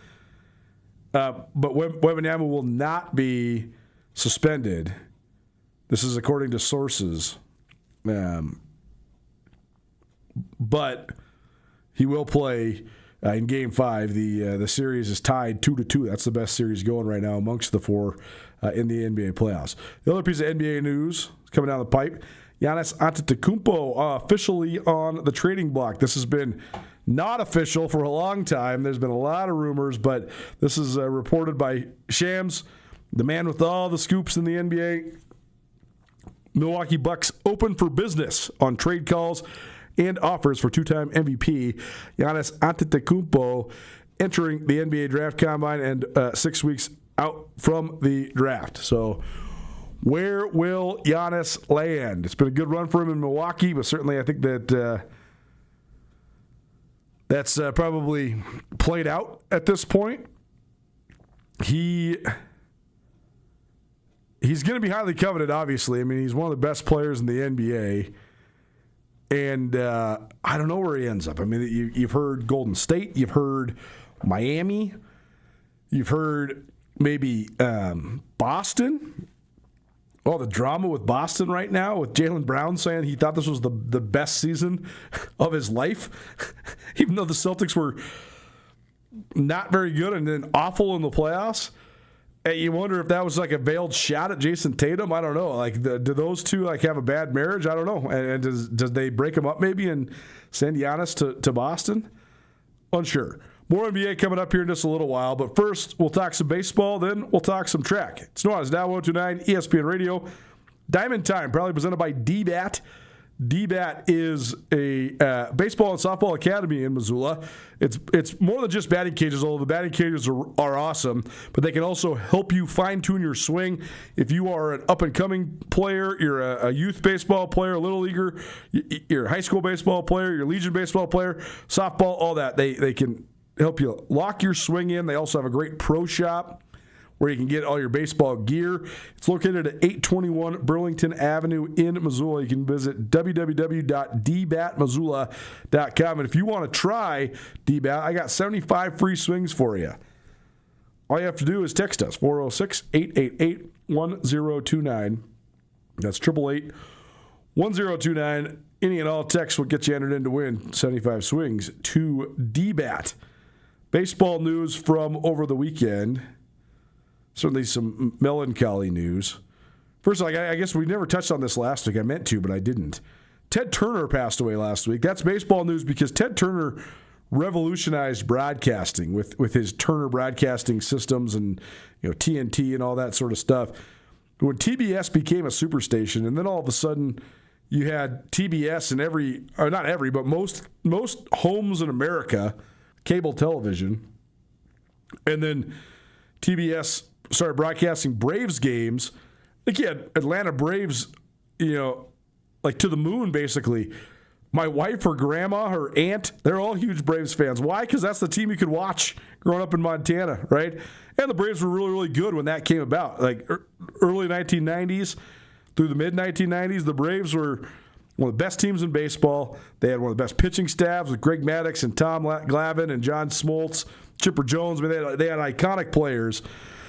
But Wembanyama will not be suspended. This is according to sources. But he will play in Game 5. The series is tied 2-2. That's the best series going right now amongst the 4 in the NBA playoffs. The other piece of NBA news coming down the pipe, Giannis Antetokounmpo officially on the trading block. This has been not official for a long time. There's been a lot of rumors, but this is reported by Shams, the man with all the scoops in the NBA. Milwaukee Bucks open for business on trade calls and offers for 2-time MVP Giannis Antetokounmpo entering the NBA draft combine and 6 weeks out from the draft. So where will Giannis land? It's been a good run for him in Milwaukee, but certainly I think that that's probably played out at this point. He's going to be highly coveted, obviously. I mean, he's one of the best players in the NBA. And I don't know where he ends up. I mean, you've heard Golden State. You've heard Miami. You've heard maybe Boston. All the drama with Boston right now, with Jaylen Brown saying he thought this was the best season of his life, even though the Celtics were not very good and then awful in the playoffs. And you wonder if that was like a veiled shot at Jason Tatum. I don't know. Like, do those two like have a bad marriage? I don't know. And does they break them up maybe and send Giannis to Boston? Unsure. More NBA coming up here in just a little while. But first, we'll talk some baseball. Then we'll talk some track. It's Nuanez Now 102.9 ESPN Radio. Diamond Time, probably presented by DBAT. DBAT is a baseball and softball academy in Missoula. It's more than just batting cages, although the batting cages are awesome, but they can also help you fine-tune your swing. If you are an up-and-coming player, you're a youth baseball player, a little leaguer, you're a high school baseball player, you're a Legion baseball player, softball, all that, they can help you lock your swing in. They also have a great pro shop where you can get all your baseball gear. It's located at 821 Burlington Avenue in Missoula. You can visit www.dbatmissoula.com. And if you want to try DBAT, I got 75 free swings for you. All you have to do is text us, 406-888-1037. 888-1029. That's 888-1029. Any and all texts will get you entered in to win 75 swings to DBAT. Baseball news from over the weekend. Certainly some melancholy news. First, I guess we never touched on this last week. I meant to, but I didn't. Ted Turner passed away last week. That's baseball news because Ted Turner revolutionized broadcasting with his Turner broadcasting systems and TNT and all that sort of stuff. When TBS became a superstation, and then all of a sudden you had TBS in most homes in America, cable television, and then TBS started broadcasting Braves games. Like you had Atlanta Braves, like to the moon basically. My wife, her grandma, her aunt, they're all huge Braves fans. Why? Because that's the team you could watch growing up in Montana, right? And the Braves were really, really good when that came about. Like early 1990s through the mid-1990s, the Braves were one of the best teams in baseball. They had one of the best pitching staffs with Greg Maddux and Tom Glavine and John Smoltz, Chipper Jones. I mean, they had iconic players.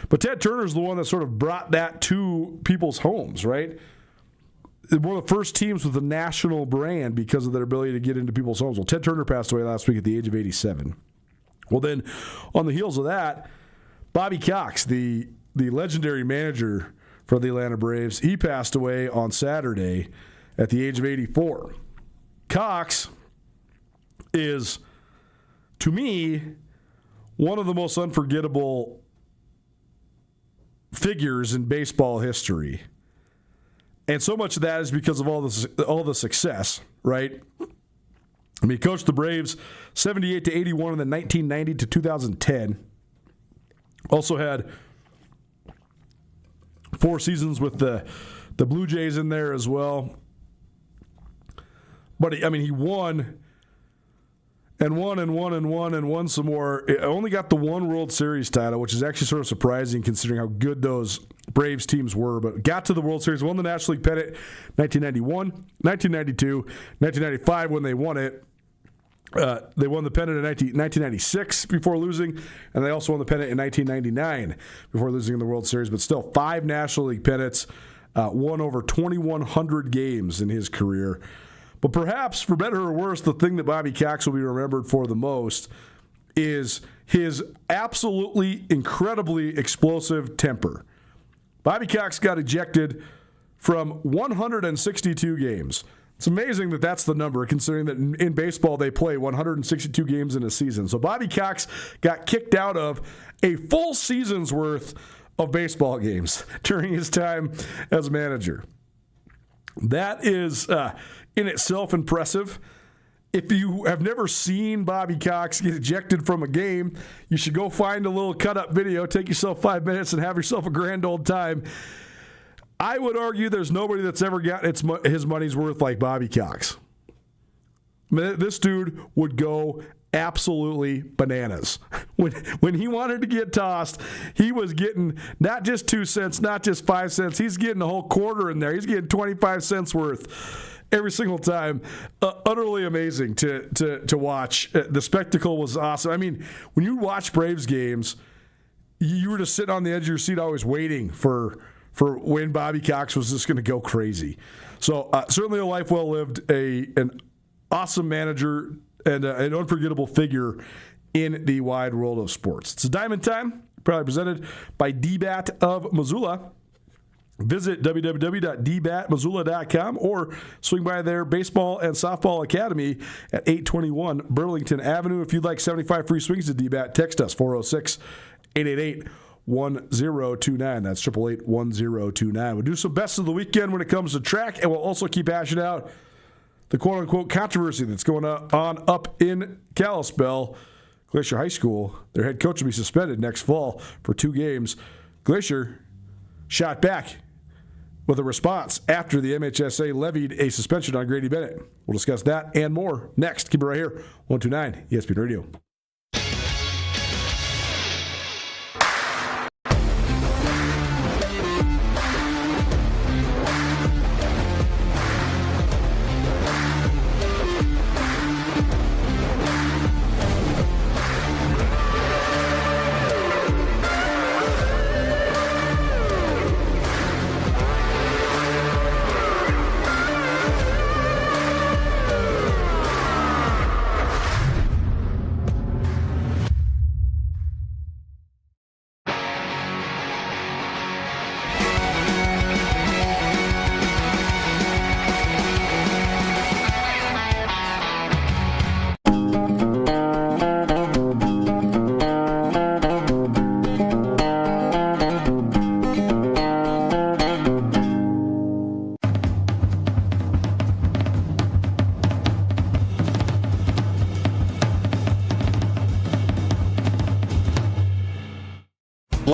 But Ted Turner's the one that sort of brought that to people's homes, right? One of the first teams with a national brand because of their ability to get into people's homes. Well, Ted Turner passed away last week at the age of 87. Well, then on the heels of that, Bobby Cox, the legendary manager for the Atlanta Braves, he passed away on Saturday at the age of 84. Cox is, to me, one of the most unforgettable figures in baseball history. And so much of that is because of all the success, right? I mean, he coached the Braves 78 to 81 and then 1990 to 2010. Also had 4 seasons with the Blue Jays in there as well. But, he won and won some more. It only got the one World Series title, which is actually sort of surprising considering how good those Braves teams were. But got to the World Series, won the National League pennant 1991, 1992, 1995 when they won it. They won the pennant in 1996 before losing, and they also won the pennant in 1999 before losing in the World Series. But still, 5 National League pennants, won over 2,100 games in his career. But perhaps, for better or worse, the thing that Bobby Cox will be remembered for the most is his absolutely incredibly explosive temper. Bobby Cox got ejected from 162 games. It's amazing that that's the number, considering that in baseball they play 162 games in a season. So Bobby Cox got kicked out of a full season's worth of baseball games during his time as manager. That is in itself impressive. If you have never seen Bobby Cox get ejected from a game, you should go find a little cut-up video, take yourself 5 minutes, and have yourself a grand old time. I would argue there's nobody that's ever gotten his money's worth like Bobby Cox. I mean, this dude would go absolutely bananas. When he wanted to get tossed, he was getting not just 2 cents, not just 5 cents. He's getting a whole quarter in there. He's getting 25 cents worth every single time. Utterly amazing to watch. The spectacle was awesome. I mean, when you watch Braves games, you were just sitting on the edge of your seat always waiting for when Bobby Cox was just going to go crazy. So certainly a life well lived, an awesome manager, and an unforgettable figure in the wide world of sports. It's a Diamond Time, proudly presented by DBAT of Missoula. Visit www.dbatmissoula.com or swing by their baseball and softball academy at 821 Burlington Avenue. If you'd like 75 free swings to DBAT, text us 406-888-1029. That's 888-1029. We'll do some best of the weekend when it comes to track, and we'll also keep hashing out the quote-unquote controversy that's going on up in Kalispell. Glacier High School, their head coach will be suspended next fall for 2 games. Glacier shot back with a response after the MHSA levied a suspension on Grady Bennett. We'll discuss that and more next. Keep it right here, 129 ESPN Radio.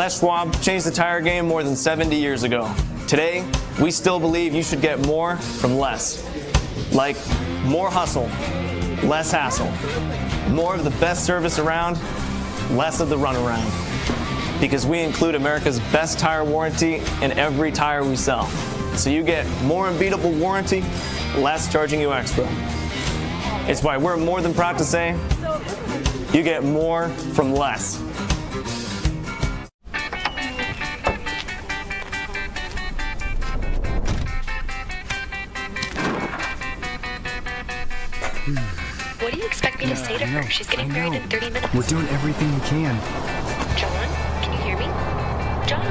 Flesh Swap changed the tire game more than 70 years ago. Today, we still believe you should get more from less. Like more hustle, less hassle. More of the best service around, less of the runaround. Because we include America's best tire warranty in every tire we sell. So you get more unbeatable warranty, less charging you extra. It's why we're more than proud to say, you get more from less. What do you expect me to say to her? She's getting married in 30 minutes. We're doing everything we can. John, can you hear me? John.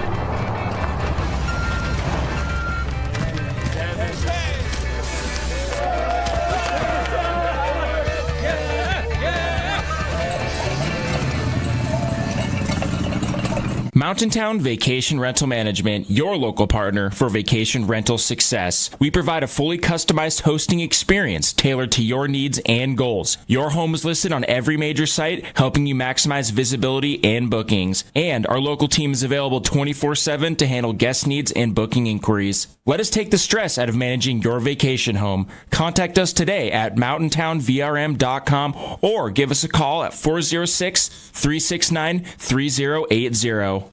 Mountain Town Vacation Rental Management, your local partner for vacation rental success. We provide a fully customized hosting experience tailored to your needs and goals. Your home is listed on every major site, helping you maximize visibility and bookings. And our local team is available 24/7 to handle guest needs and booking inquiries. Let us take the stress out of managing your vacation home. Contact us today at mountaintownvrm.com or give us a call at 406-369-3080.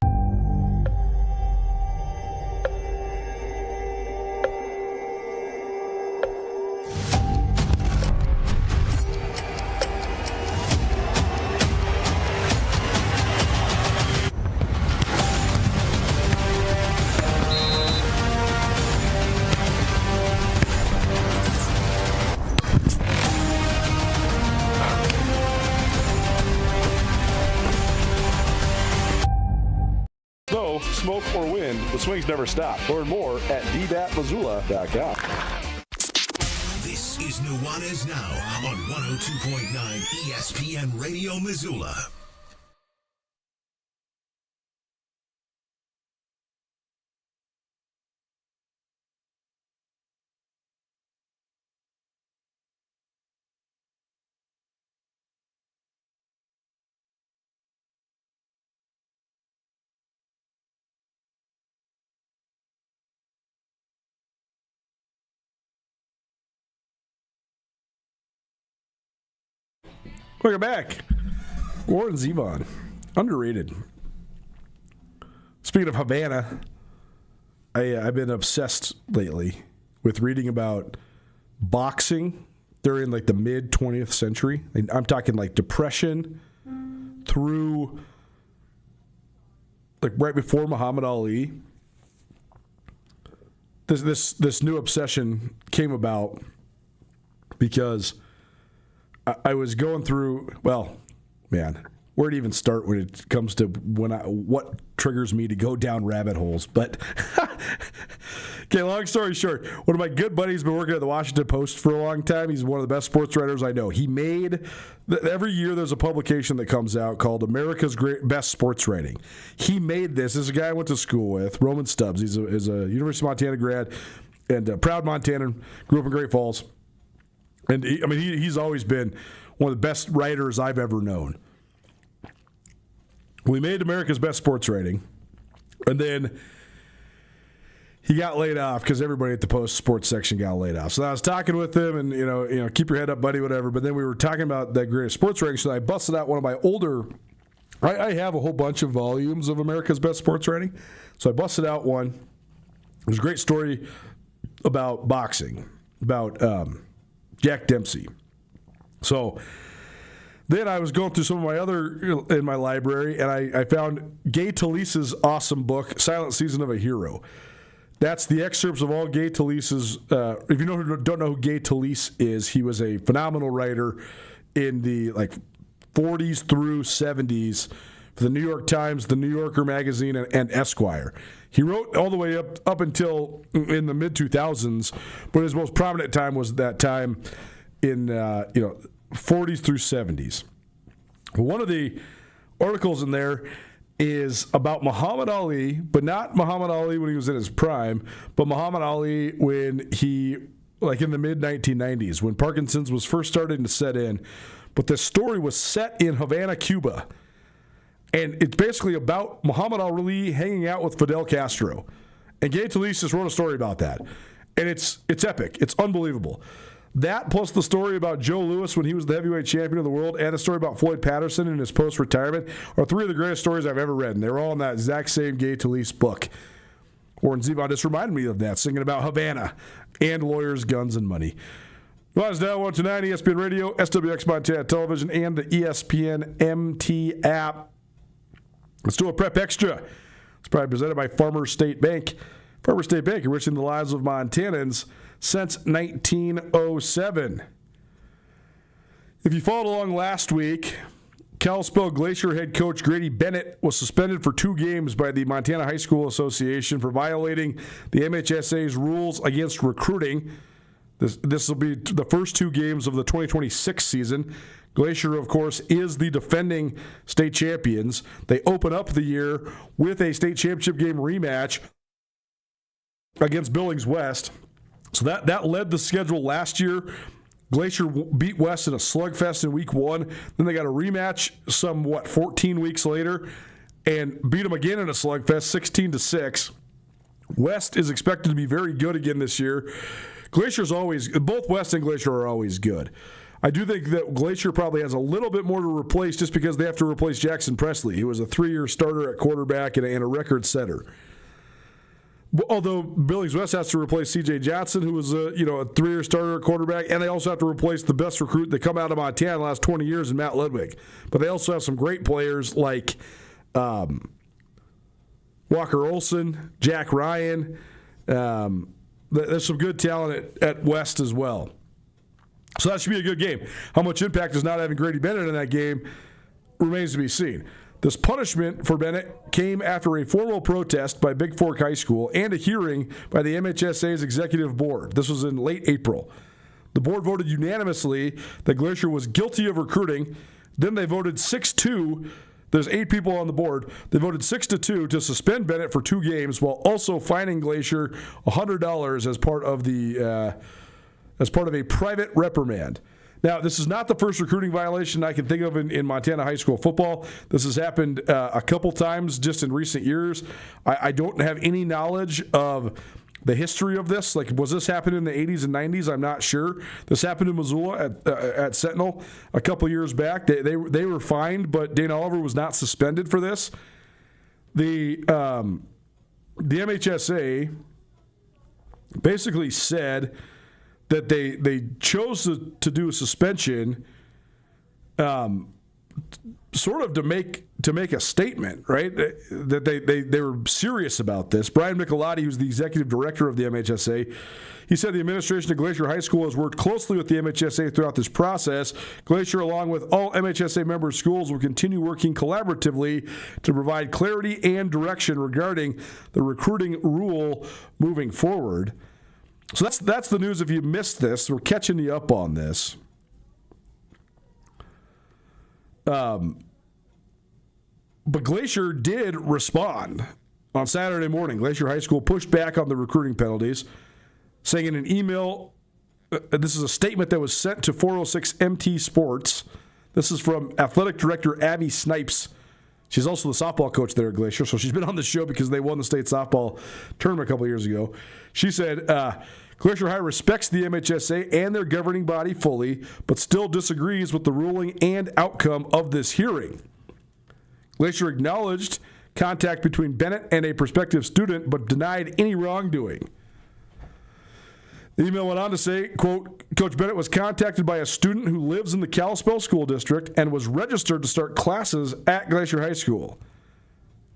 Snow, smoke, or wind, the swings never stop. Learn more at dbatmissoula.com. This is Nuanez Now on 102.9 ESPN Radio Missoula. Welcome back. Warren Zevon, underrated. Speaking of Havana, I've been obsessed lately with reading about boxing during like the mid 20th century. I'm talking like Depression through like right before Muhammad Ali. This new obsession came about because I was going through, well, man, where to even start when it comes to what triggers me to go down rabbit holes. But, okay, long story short, one of my good buddies has been working at the Washington Post for a long time. He's one of the best sports writers I know. He made, every year there's a publication that comes out called America's Best Sports Writing. He made this. This is a guy I went to school with, Roman Stubbs. He's a University of Montana grad and a proud Montanan, grew up in Great Falls. And he's always been one of the best writers I've ever known. We made America's Best Sports Writing, and then he got laid off because everybody at the Post sports section got laid off. So I was talking with him, and you know, keep your head up, buddy, whatever. But then we were talking about that greatest sports writing, so I busted out one of my older. I have a whole bunch of volumes of America's Best Sports Writing, so I busted out one. It was a great story about boxing, about Jack Dempsey. So then I was going through some of my other in my library, and I found Gay Talese's awesome book, Silent Season of a Hero. That's the excerpts of all Gay Talese's. If you don't know who Gay Talese is, he was a phenomenal writer in the 40s through 70s for the New York Times, the New Yorker magazine, and Esquire. He wrote all the way up until in the mid 2000s, but his most prominent time was that time in 40s through 70s. One of the articles in there is about Muhammad Ali, but not Muhammad Ali when he was in his prime, but Muhammad Ali when he, in the mid 1990s, when Parkinson's was first starting to set in. But the story was set in Havana, Cuba. And it's basically about Muhammad Ali hanging out with Fidel Castro. And Gay Talese just wrote a story about that. And it's epic. It's unbelievable. That plus the story about Joe Louis when he was the heavyweight champion of the world and the story about Floyd Patterson in his post-retirement are three of the greatest stories I've ever read. And they're all in that exact same Gay Talese book. Warren Zevon just reminded me of that, singing about Havana and lawyers, guns, and money. Nuanez Now 129 ESPN Radio, SWX Montana Television, and the ESPN MT app. Let's do a Prep Extra. It's probably presented by Farmers State Bank. Farmers State Bank, enriching the lives of Montanans since 1907. If you followed along last week, Kalispell Glacier head coach Grady Bennett was suspended for 2 games by the Montana High School Association for violating the MHSA's rules against recruiting. This will be the first 2 games of the 2026 season. Glacier, of course, is the defending state champions. They open up the year with a state championship game rematch against Billings West. So that led the schedule last year. Glacier beat West in a slugfest in week 1. Then they got a rematch 14 weeks later and beat them again in a slugfest 16-6. West is expected to be very good again this year. Both West and Glacier are always good. I do think that Glacier probably has a little bit more to replace just because they have to replace Jackson Presley, who was a 3-year starter at quarterback and a record setter. Although Billings West has to replace C.J. Johnson, who was a 3-year starter at quarterback, and they also have to replace the best recruit that come out of Montana in the last 20 years in Matt Ludwig. But they also have some great players like Walker Olson, Jack Ryan. There's some good talent at West as well. So that should be a good game. How much impact is not having Grady Bennett in that game remains to be seen. This punishment for Bennett came after a formal protest by Big Fork High School and a hearing by the MHSA's executive board. This was in late April. The board voted unanimously that Glacier was guilty of recruiting. Then they voted 6-2. There's 8 people on the board. They voted 6-2 to suspend Bennett for 2 games while also fining Glacier $100 as part of a private reprimand. Now, this is not the first recruiting violation I can think of in Montana high school football. This has happened a couple times just in recent years. I don't have any knowledge of the history of this. Like, was this happening in the 80s and 90s? I'm not sure. This happened in Missoula at Sentinel a couple years back. They were fined, but Dana Oliver was not suspended for this. The MHSA basically said that they chose to do a suspension sort of to make a statement, right? That they were serious about this. Brian Michelotti, who's the executive director of the MHSA, he said the administration of Glacier High School has worked closely with the MHSA throughout this process. Glacier, along with all MHSA member schools, will continue working collaboratively to provide clarity and direction regarding the recruiting rule moving forward. So that's the news. If you missed this, we're catching you up on this. But Glacier did respond on Saturday morning. Glacier High School pushed back on the recruiting penalties, saying in an email, this is a statement that was sent to 406 MT Sports. This is from Athletic Director Abby Snipes. She's also the softball coach there at Glacier, so she's been on the show because they won the state softball tournament a couple years ago. She said, Glacier High respects the MHSA and their governing body fully, but still disagrees with the ruling and outcome of this hearing. Glacier acknowledged contact between Bennett and a prospective student, but denied any wrongdoing. The email went on to say, quote, Coach Bennett was contacted by a student who lives in the Kalispell School District and was registered to start classes at Glacier High School.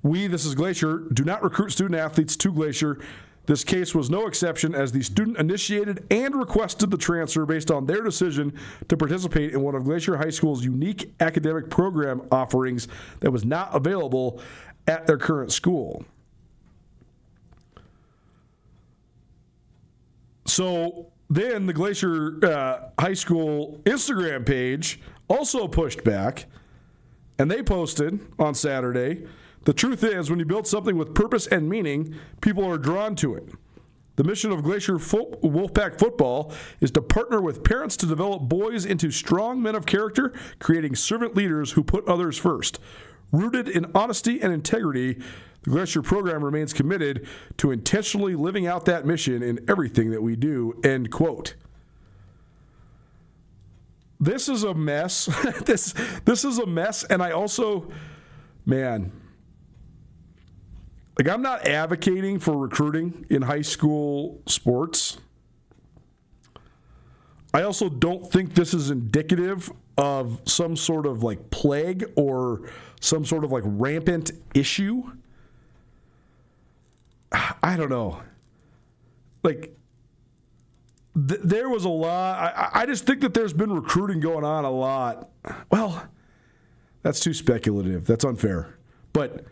We, this is Glacier, do not recruit student athletes to Glacier. This case was no exception as the student initiated and requested the transfer based on their decision to participate in one of Glacier High School's unique academic program offerings that was not available at their current school. So then the Glacier High School Instagram page also pushed back, and they posted on Saturday, the truth is, when you build something with purpose and meaning, people are drawn to it. The mission of Glacier Wolfpack football is to partner with parents to develop boys into strong men of character, creating servant leaders who put others first. Rooted in honesty and integrity, the Glacier program remains committed to intentionally living out that mission in everything that we do, end quote. This is a mess. This is a mess, and I also, man, like, I'm not advocating for recruiting in high school sports. I also don't think this is indicative of some sort of like plague or some sort of like rampant issue. I don't know. Like, there was a lot. I just think that there's been recruiting going on a lot. Well, that's too speculative. That's unfair. But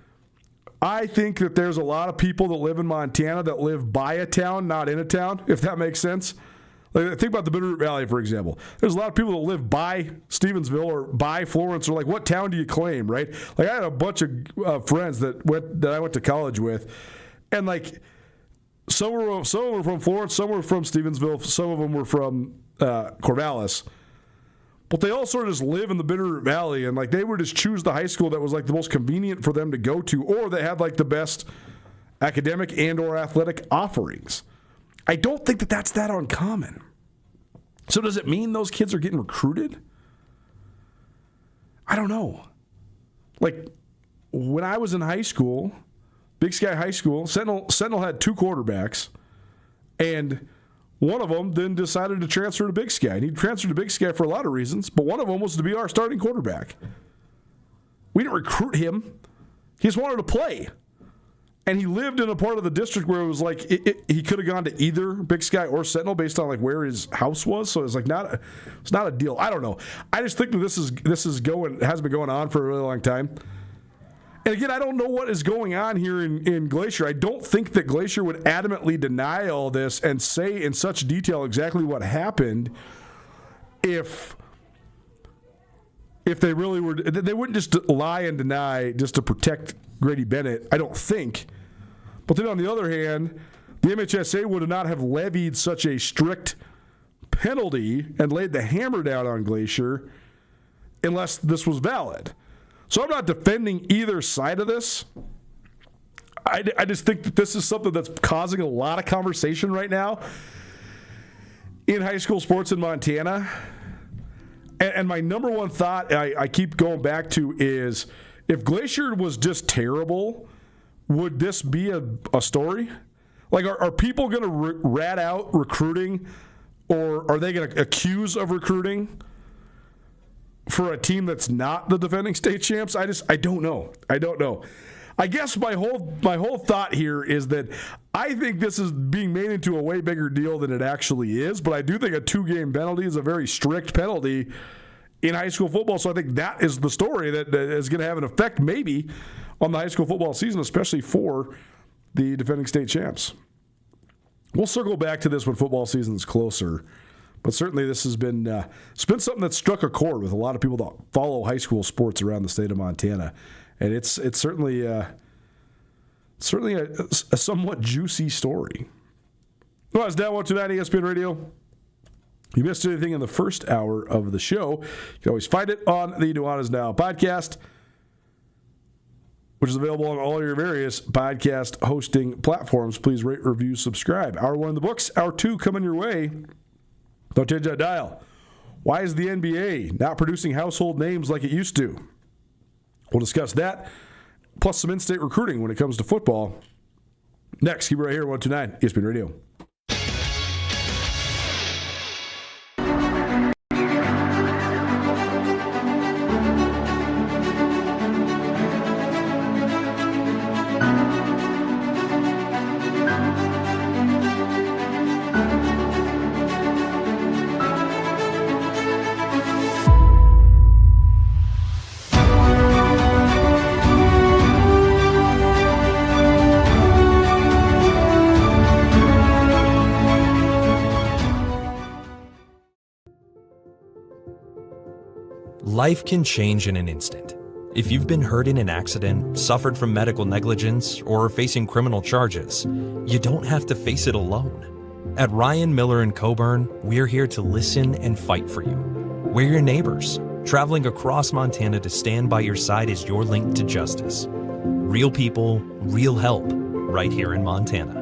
I think that there's a lot of people that live in Montana that live by a town, not in a town, if that makes sense. Like, think about the Bitterroot Valley, for example. There's a lot of people that live by Stevensville or by Florence, or like, what town do you claim, right? Like, I had a bunch of friends that I went to college with, and like, some were from Florence, some were from Stevensville, some of them were from Corvallis. But they all sort of just live in the Bitterroot Valley, and like, they would just choose the high school that was like the most convenient for them to go to, or that had like the best academic and or athletic offerings. I don't think that that's that uncommon. So does it mean those kids are getting recruited? I don't know. Like, when I was in high school, Big Sky High School, Sentinel had 2 quarterbacks, and one of them then decided to transfer to Big Sky. And he transferred to Big Sky for a lot of reasons, but one of them was to be our starting quarterback. We didn't recruit him. He just wanted to play. And he lived in a part of the district where it was like he could have gone to either Big Sky or Sentinel based on like where his house was. So it's like it's not a deal. I don't know. I just think that this has been going on for a really long time. And again, I don't know what is going on here in Glacier. I don't think that Glacier would adamantly deny all this and say in such detail exactly what happened if they really were. They wouldn't just lie and deny just to protect Grady Bennett, I don't think. But then on the other hand, the MHSA would not have levied such a strict penalty and laid the hammer down on Glacier unless this was valid. So I'm not defending either side of this. I just think that this is something that's causing a lot of conversation right now in high school sports in Montana. And my number one thought I keep going back to is, if Glacier was just terrible, would this be a story? Like, are people going to rat out recruiting, or are they going to accuse of recruiting for a team that's not the defending state champs? I don't know. I don't know. I guess my whole thought here is that I think this is being made into a way bigger deal than it actually is, but I do think a 2-game penalty is a very strict penalty in high school football. So I think that is the story that is going to have an effect maybe on the high school football season, especially for the defending state champs. We'll circle back to this when football season is closer, but certainly this has been it's been something that struck a chord with a lot of people that follow high school sports around the state of Montana, and it's certainly a somewhat juicy story. Well, it's Down 129 ESPN Radio. If you missed anything in the first hour of the show, you can always find it on the Nuanez Now podcast, which is available on all your various podcast hosting platforms. Please rate, review, subscribe. Hour 1 in the books. Hour 2 coming your way. Don't change that dial. Why is the NBA not producing household names like it used to? We'll discuss that, plus some in-state recruiting when it comes to football. Next, keep it right here, 129 ESPN Radio. Life can change in an instant. If you've been hurt in an accident, suffered from medical negligence, or are facing criminal charges, you don't have to face it alone. At Ryan Miller & Coburn, we're here to listen and fight for you. We're your neighbors, traveling across Montana to stand by your side is your link to justice. Real people, real help, right here in Montana.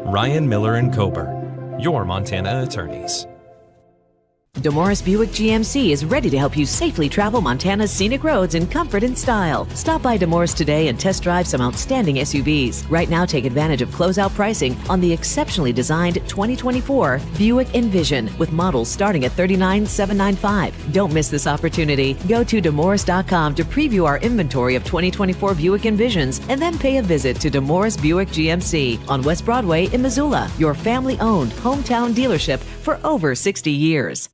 Ryan Miller and Coburn, your Montana attorneys. DeMorris Buick GMC is ready to help you safely travel Montana's scenic roads in comfort and style. Stop by DeMorris today and test drive some outstanding SUVs. Right now, take advantage of closeout pricing on the exceptionally designed 2024 Buick Envision with models starting at $39,795. Don't miss this opportunity. Go to DeMorris.com to preview our inventory of 2024 Buick Envisions and then pay a visit to DeMorris Buick GMC on West Broadway in Missoula, your family-owned hometown dealership for over 60 years.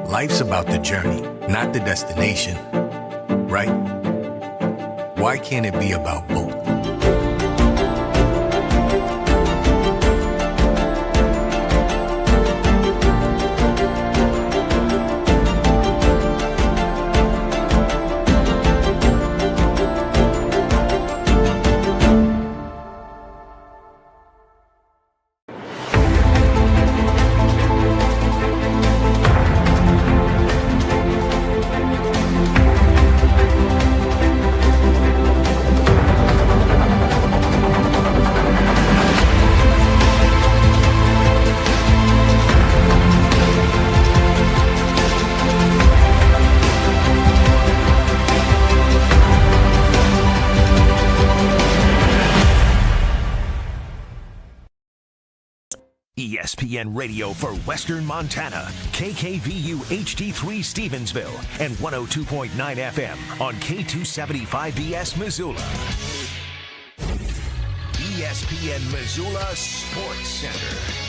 Life's about the journey, not the destination, right? Why can't it be about both? ESPN Radio for Western Montana, KKVU HD3 Stevensville, and 102.9 FM on K275BS Missoula. ESPN Missoula Sports Center.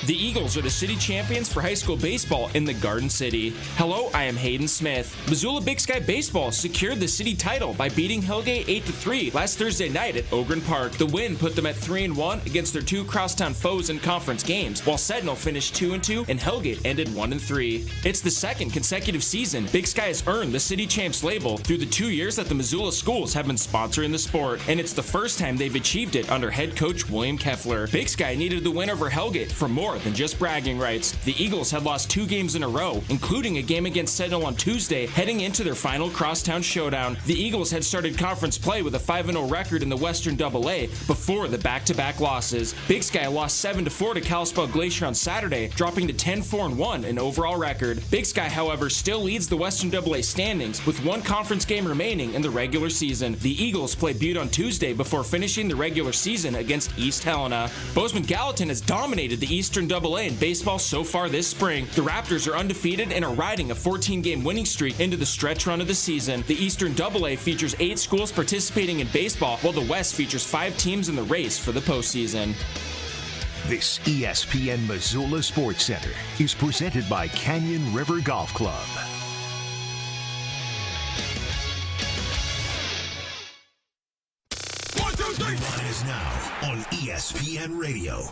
The Eagles are the city champions for high school baseball in the Garden City. Hello, I am Hayden Smith. Missoula Big Sky Baseball secured the city title by beating Hellgate 8-3 last Thursday night at Ogren Park. The win put them at 3-1 against their two crosstown foes in conference games, while Sentinel finished 2-2 and Hellgate ended 1-3. It's the second consecutive season Big Sky has earned the city champs label through the 2 years that the Missoula schools have been sponsoring the sport, and it's the first time they've achieved it under head coach William Keffler. Big Sky needed the win over Hellgate for more than just bragging rights. The Eagles had lost 2 games in a row, including a game against Sentinel on Tuesday, heading into their final crosstown showdown. The Eagles had started conference play with a 5-0 record in the Western AA before the back-to-back losses. Big Sky lost 7-4 to Kalispell Glacier on Saturday, dropping to 10-4-1 in overall record. Big Sky, however, still leads the Western AA standings with 1 conference game remaining in the regular season. The Eagles play Butte on Tuesday before finishing the regular season against East Helena. Bozeman Gallatin has dominated the Eastern AA in baseball so far this spring. The Raptors are undefeated and are riding a 14-game winning streak into the stretch run of the season. The Eastern AA features 8 schools participating in baseball, while the West features 5 teams in the race for the postseason. This ESPN Missoula Sports Center is presented by Canyon River Golf Club. Nuanez Now on ESPN Radio.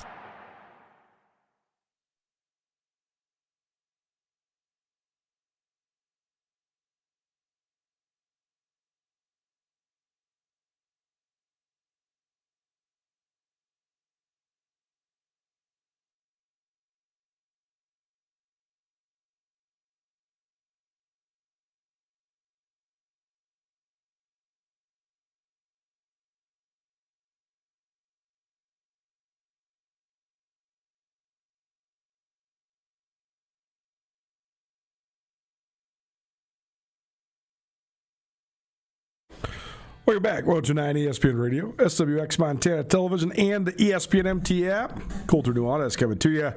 Welcome back. 102.9 ESPN Radio, SWX Montana Television, and the ESPN MT app. Colter Nuanez coming to you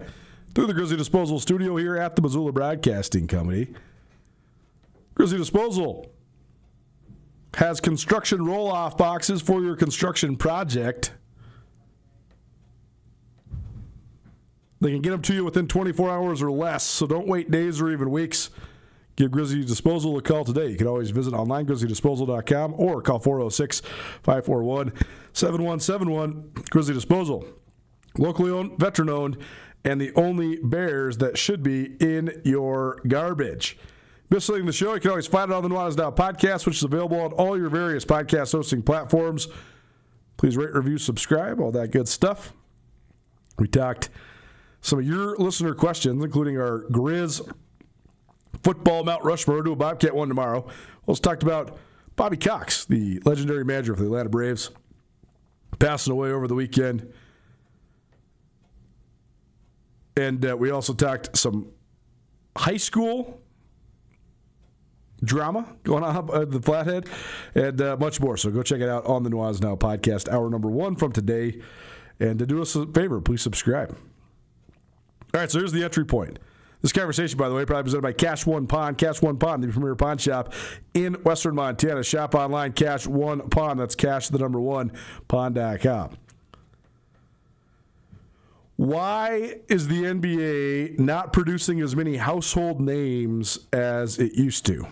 through the Grizzly Disposal studio here at the Missoula Broadcasting Company. Grizzly Disposal has construction roll-off boxes for your construction project. They can get them to you within 24 hours or less, so don't wait days or even weeks. Give Grizzly Disposal a call today. You can always visit online, grizzlydisposal.com, or call 406-541-7171. Grizzly Disposal. Locally owned, veteran owned, and the only bears that should be in your garbage. Missed listening to the show, you can always find it on the Nuanez Now podcast, which is available on all your various podcast hosting platforms. Please rate, review, subscribe, all that good stuff. We talked some of your listener questions, including our Grizz football Mount Rushmore. Do a Bobcat one tomorrow. Also talked about Bobby Cox, the legendary manager for the Atlanta Braves, passing away over the weekend. And we also talked some high school drama going on at the Flathead and much more. So go check it out on the Nuanez Now podcast, hour number 1 from today. And to do us a favor, please subscribe. All right, so here's the entry point. This conversation, by the way, probably presented by Cash One Pawn. Cash One Pawn, the premier pawn shop in Western Montana. Shop online, Cash One Pawn. That's cash, the number 1, pawn.com. Why is the NBA not producing as many household names as it used to?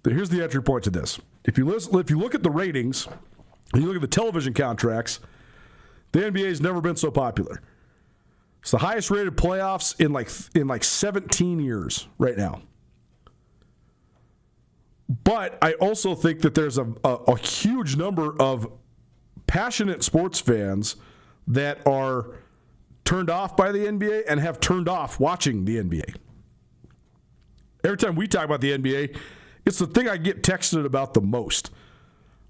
Here's the entry point to this. If you look at the ratings, and you look at the television contracts, the NBA has never been so popular. It's the highest rated playoffs in like 17 years right now. But I also think that there's a huge number of passionate sports fans that are turned off by the NBA and have turned off watching the NBA. Every time we talk about the NBA, it's the thing I get texted about the most.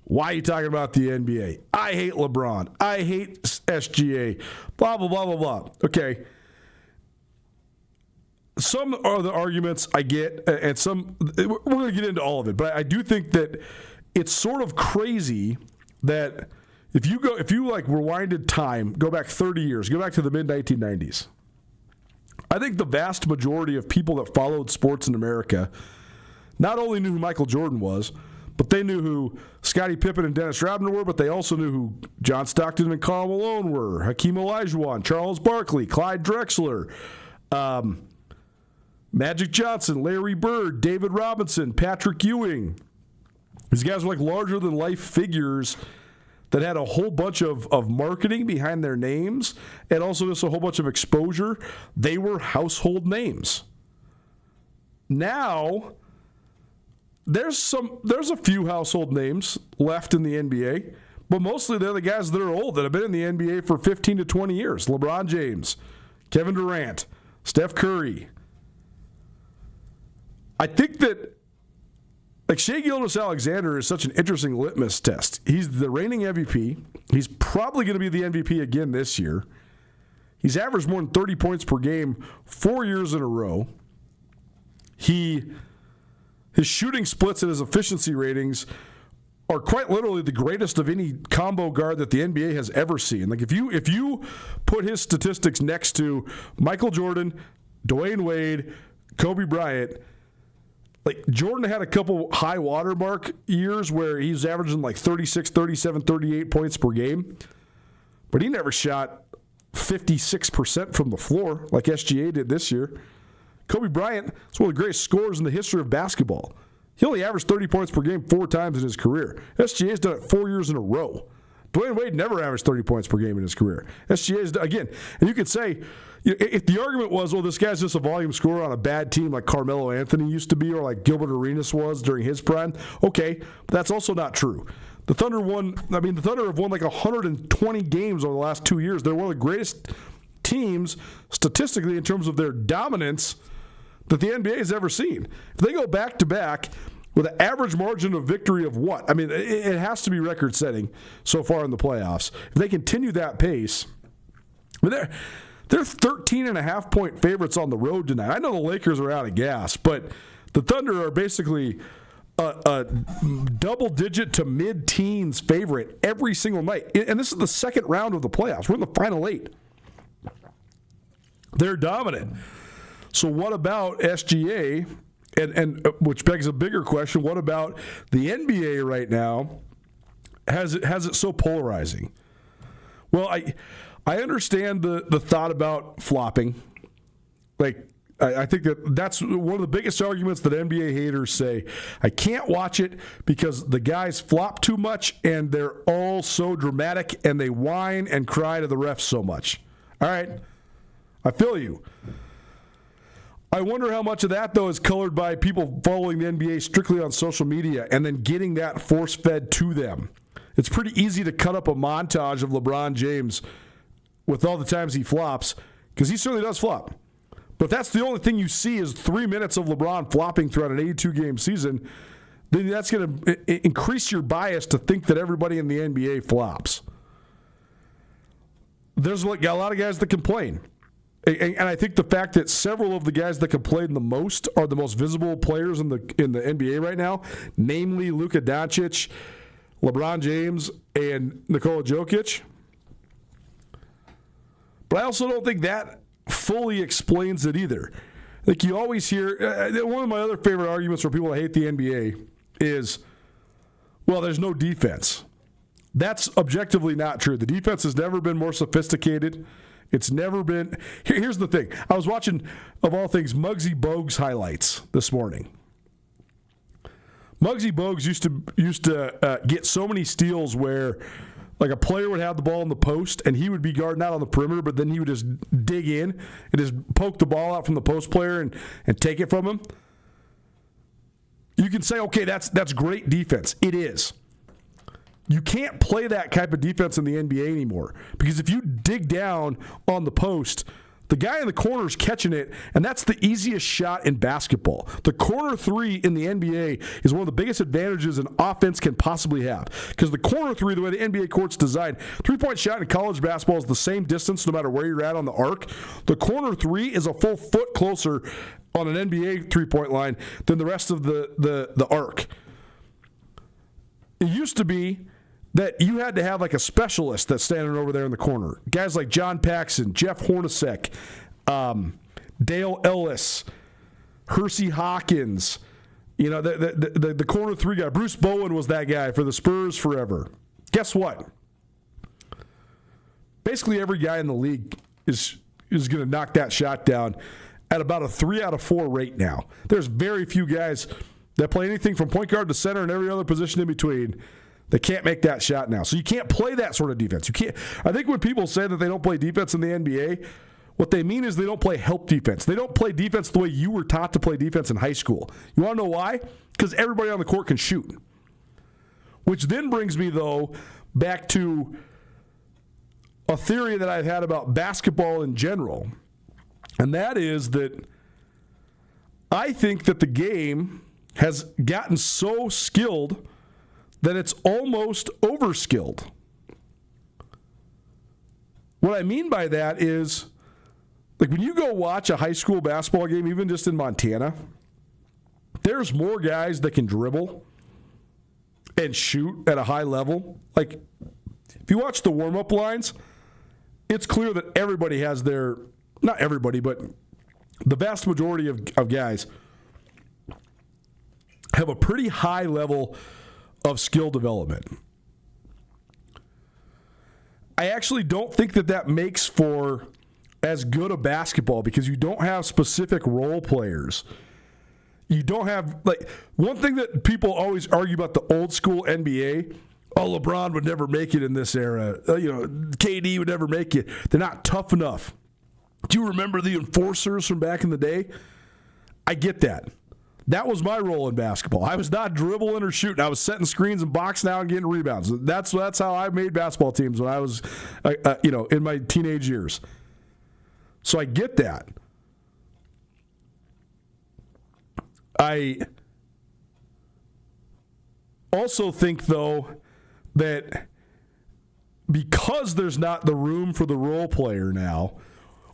Why are you talking about the NBA? I hate LeBron. I hate SGA. Blah, blah, blah, blah, blah. Okay. Some are the arguments I get, and some, we're going to get into all of it, but I do think that it's sort of crazy that if you rewinded time, go back 30 years, go back to the mid-1990s, I think the vast majority of people that followed sports in America not only knew who Michael Jordan was, but they knew who Scottie Pippen and Dennis Rodman were, but they also knew who John Stockton and Karl Malone were, Hakeem Olajuwon, Charles Barkley, Clyde Drexler, Magic Johnson, Larry Bird, David Robinson, Patrick Ewing. These guys were like larger-than-life figures that had a whole bunch of marketing behind their names and also just a whole bunch of exposure. They were household names. Now, there's a few household names left in the NBA, but mostly they're the guys that are old, that have been in the NBA for 15 to 20 years. LeBron James, Kevin Durant, Steph Curry. I think that Shai Gilgeous-Alexander is such an interesting litmus test. He's the reigning MVP. He's probably going to be the MVP again this year. He's averaged more than 30 points per game 4 years in a row. His shooting splits and his efficiency ratings are quite literally the greatest of any combo guard that the NBA has ever seen. Like if you put his statistics next to Michael Jordan, Dwayne Wade, Kobe Bryant, like Jordan had a couple high watermark years where he was averaging like 36, 37, 38 points per game, but he never shot 56% from the floor like SGA did this year. Kobe Bryant is one of the greatest scorers in the history of basketball. He only averaged 30 points per game 4 times in his career. SGA's done it 4 years in a row. Dwayne Wade never averaged 30 points per game in his career. SGA's, again, and you could say, if the argument was, well, this guy's just a volume scorer on a bad team like Carmelo Anthony used to be or like Gilbert Arenas was during his prime, okay, but that's also not true. The Thunder have won like 120 games over the last 2 years. They're one of the greatest teams statistically in terms of their dominance that the NBA has ever seen. If they go back-to-back with an average margin of victory of what? I mean, it has to be record-setting so far in the playoffs. If they continue that pace, they're 13.5-point favorites on the road tonight. I know the Lakers are out of gas, but the Thunder are basically a double-digit to mid-teens favorite every single night. And this is the second round of the playoffs. We're in the final 8. They're dominant. So what about SGA, and which begs a bigger question, what about the NBA right now has it so polarizing? Well, I understand the thought about flopping. Like, I think that's one of the biggest arguments that NBA haters say. I can't watch it because the guys flop too much and they're all so dramatic and they whine and cry to the refs so much. All right, I feel you. I wonder how much of that, though, is colored by people following the NBA strictly on social media and then getting that force-fed to them. It's pretty easy to cut up a montage of LeBron James with all the times he flops, because he certainly does flop. But if that's the only thing you see is 3 minutes of LeBron flopping throughout an 82-game season, then that's going to increase your bias to think that everybody in the NBA flops. There's a lot of guys that complain. And I think the fact that several of the guys that complain the most are the most visible players in the NBA right now, namely Luka Doncic, LeBron James, and Nikola Jokic. But I also don't think that fully explains it either. Like you always hear, one of my other favorite arguments for people that hate the NBA is, well, there's no defense. That's objectively not true. The defense has never been more sophisticated. It's never been. Here's the thing. I was watching, of all things, Muggsy Bogues highlights this morning. Muggsy Bogues used to get so many steals where, like, a player would have the ball in the post and he would be guarding out on the perimeter, but then he would just dig in and just poke the ball out from the post player and take it from him. You can say, okay, that's great defense. It is. You can't play that type of defense in the NBA anymore, because if you dig down on the post, the guy in the corner is catching it, and that's the easiest shot in basketball. The corner three in the NBA is one of the biggest advantages an offense can possibly have, because the corner three, the way the NBA court's designed, three-point shot in college basketball is the same distance no matter where you're at on the arc. The corner three is a full foot closer on an NBA three-point line than the rest of the arc. It used to be that you had to have like a specialist that's standing over there in the corner. Guys like John Paxson, Jeff Hornacek, Dale Ellis, Hersey Hawkins, the corner three guy. Bruce Bowen was that guy for the Spurs forever. Guess what? Basically every guy in the league is going to knock that shot down at about a 3 out of 4 rate now. There's very few guys that play anything from point guard to center and every other position in between. They can't make that shot now. So you can't play that sort of defense. You can't. I think when people say that they don't play defense in the NBA, what they mean is they don't play help defense. They don't play defense the way you were taught to play defense in high school. You want to know why? Because everybody on the court can shoot. Which then brings me, though, back to a theory that I've had about basketball in general. And that is that I think that the game has gotten so skilled that it's almost overskilled. What I mean by that is, like, when you go watch a high school basketball game, even just in Montana, there's more guys that can dribble and shoot at a high level. Like, if you watch the warm-up lines, it's clear that everybody has their, not everybody, but the vast majority of guys have a pretty high level of skill development. I actually don't think that makes for as good a basketball, because you don't have specific role players. You don't have, like, one thing that people always argue about the old school NBA, oh, LeBron would never make it in this era. KD would never make it. They're not tough enough. Do you remember the enforcers from back in the day? I get that. That was my role in basketball. I was not dribbling or shooting. I was setting screens and boxing out and getting rebounds. That's how I made basketball teams when I was, in my teenage years. So I get that. I also think, though, that because there's not the room for the role player now,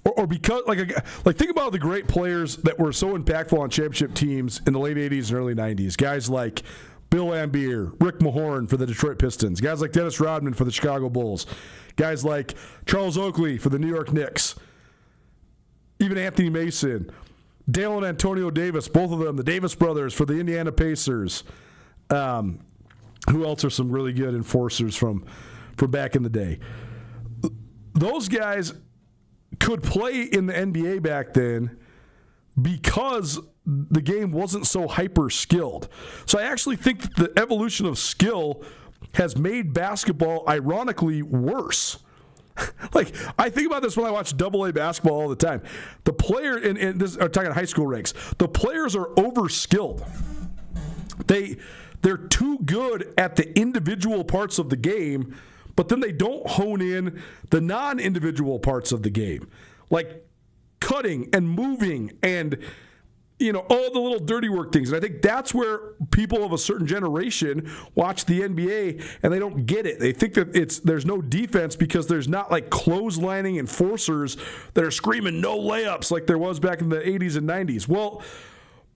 or because, like think about the great players that were so impactful on championship teams in the late 80s and early 90s. Guys like Bill Laimbeer, Rick Mahorn for the Detroit Pistons. Guys like Dennis Rodman for the Chicago Bulls. Guys like Charles Oakley for the New York Knicks. Even Anthony Mason. Dale and Antonio Davis, both of them, the Davis brothers for the Indiana Pacers. Who else are some really good enforcers from back in the day? Those guys could play in the NBA back then because the game wasn't so hyper skilled. So I actually think that the evolution of skill has made basketball ironically worse. Like, I think about this when I watch AA basketball all the time. The player, and this, I'm talking high school ranks, the players are over-skilled. They're too good at the individual parts of the game, but then they don't hone in the non-individual parts of the game, like cutting and moving and, all the little dirty work things. And I think that's where people of a certain generation watch the NBA and they don't get it. They think that there's no defense because there's not like clotheslining enforcers that are screaming no layups like there was back in the 80s and 90s. Well,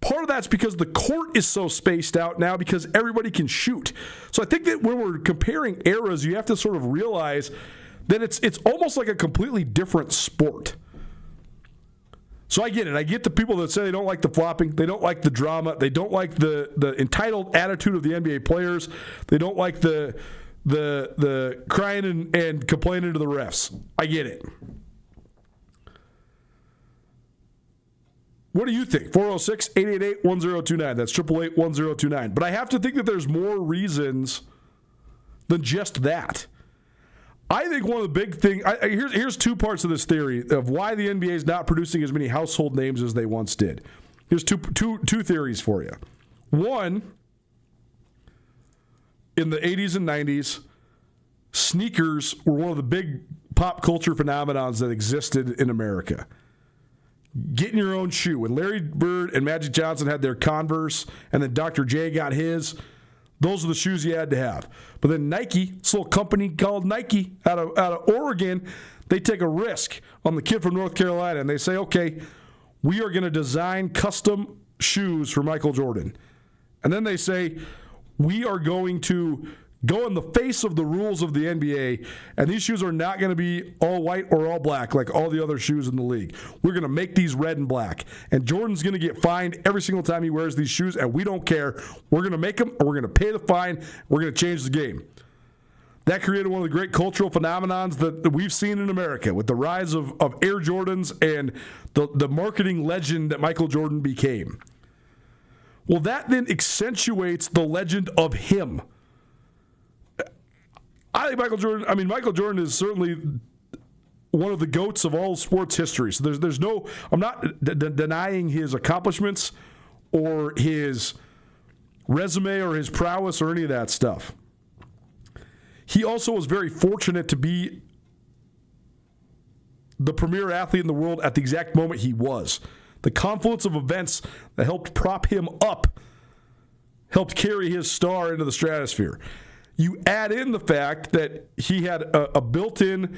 part of that's because the court is so spaced out now because everybody can shoot. So I think that when we're comparing eras, you have to sort of realize that it's almost like a completely different sport. So I get it. I get the people that say they don't like the flopping, they don't like the drama, they don't like the entitled attitude of the NBA players, they don't like the crying and complaining to the refs. I get it. What do you think? 406-888-1029. That's 888-1029. But I have to think that there's more reasons than just that. I think one of the big things, here's two parts of this theory of why the NBA is not producing as many household names as they once did. Here's two theories for you. One, in the 80s and 90s, sneakers were one of the big pop culture phenomenons that existed in America. Getting your own shoe. When Larry Bird and Magic Johnson had their Converse, and then Dr. J got his, those are the shoes you had to have. But then Nike, this little company called Nike out of Oregon, they take a risk on the kid from North Carolina, and they say, okay, we are going to design custom shoes for Michael Jordan. And then they say, we are going to go in the face of the rules of the NBA, and these shoes are not going to be all white or all black like all the other shoes in the league. We're going to make these red and black, and Jordan's going to get fined every single time he wears these shoes, and we don't care. We're going to make them, and we're going to pay the fine. We're going to change the game. That created one of the great cultural phenomenons that we've seen in America with the rise of Air Jordans and the marketing legend that Michael Jordan became. Well, that then accentuates the legend of him. I think Michael Jordan is certainly one of the GOATs of all sports history. So there's no, I'm not denying his accomplishments or his resume or his prowess or any of that stuff. He also was very fortunate to be the premier athlete in the world at the exact moment he was. The confluence of events that helped prop him up helped carry his star into the stratosphere. You add in the fact that he had built-in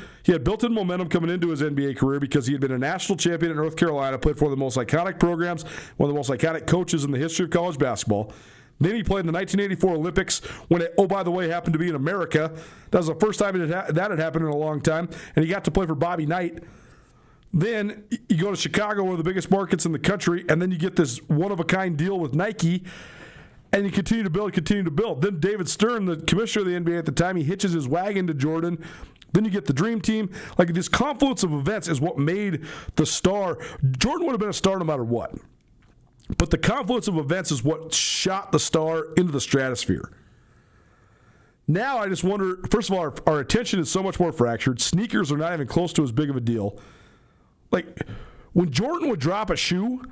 momentum coming into his NBA career because he had been a national champion at North Carolina, played for one of the most iconic programs, one of the most iconic coaches in the history of college basketball. Then he played in the 1984 Olympics when it, by the way, happened to be in America. That was the first time that had happened in a long time, and he got to play for Bobby Knight. Then you go to Chicago, one of the biggest markets in the country, and then you get this one-of-a-kind deal with Nike, and you continue to build. Then David Stern, the commissioner of the NBA at the time, he hitches his wagon to Jordan. Then you get the Dream Team. Like, this confluence of events is what made the star. Jordan would have been a star no matter what. But the confluence of events is what shot the star into the stratosphere. Now I just wonder, first of all, our attention is so much more fractured. Sneakers are not even close to as big of a deal. Like, when Jordan would drop a shoe,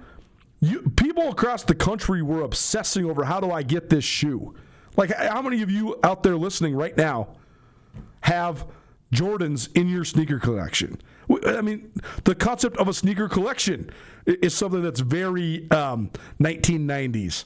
people across the country were obsessing over how do I get this shoe. Like, how many of you out there listening right now have Jordans in your sneaker collection? I mean, the concept of a sneaker collection is something that's very 1990s.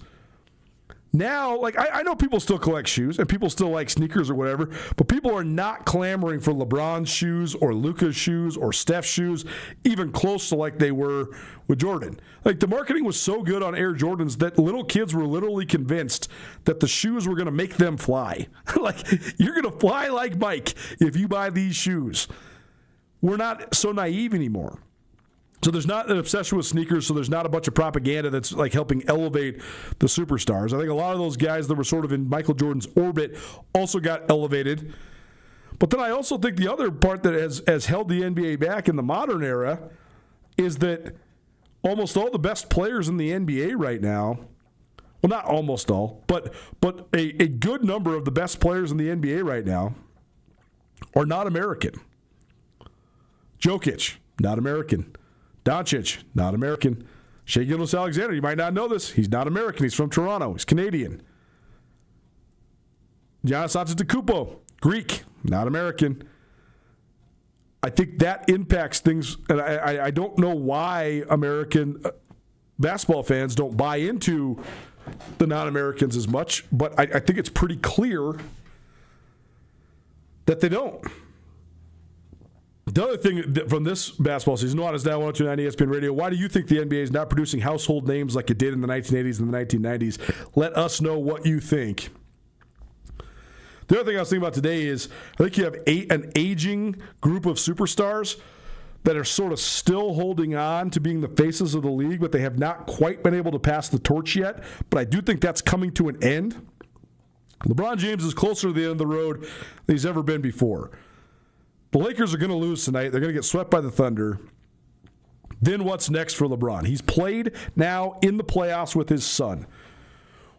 Now, like, I know people still collect shoes and people still like sneakers or whatever, but people are not clamoring for LeBron's shoes or Luka's shoes or Steph's shoes, even close to like they were with Jordan. Like, the marketing was so good on Air Jordans that little kids were literally convinced that the shoes were going to make them fly. Like, you're going to fly like Mike if you buy these shoes. We're not so naive anymore. So there's not an obsession with sneakers, so there's not a bunch of propaganda that's like helping elevate the superstars. I think a lot of those guys that were sort of in Michael Jordan's orbit also got elevated. But then I also think the other part that has held the NBA back in the modern era is that almost all the best players in the NBA right now, well, not almost all, but a good number of the best players in the NBA right now are not American. Jokic, not American. Doncic, not American. Shai Gilgeous-Alexander, you might not know this. He's not American. He's from Toronto. He's Canadian. Giannis Antetokounmpo, Greek, not American. I think that impacts things, and I don't know why American basketball fans don't buy into the non-Americans as much, but I think it's pretty clear that they don't. The other thing from this basketball season, Nuanez Now 102.9 ESPN Radio, why do you think the NBA is not producing household names like it did in the 1980s and the 1990s? Let us know what you think. The other thing I was thinking about today is I think you have an aging group of superstars that are sort of still holding on to being the faces of the league, but they have not quite been able to pass the torch yet. But I do think that's coming to an end. LeBron James is closer to the end of the road than he's ever been before. The Lakers are going to lose tonight. They're going to get swept by the Thunder. Then what's next for LeBron? He's played now in the playoffs with his son.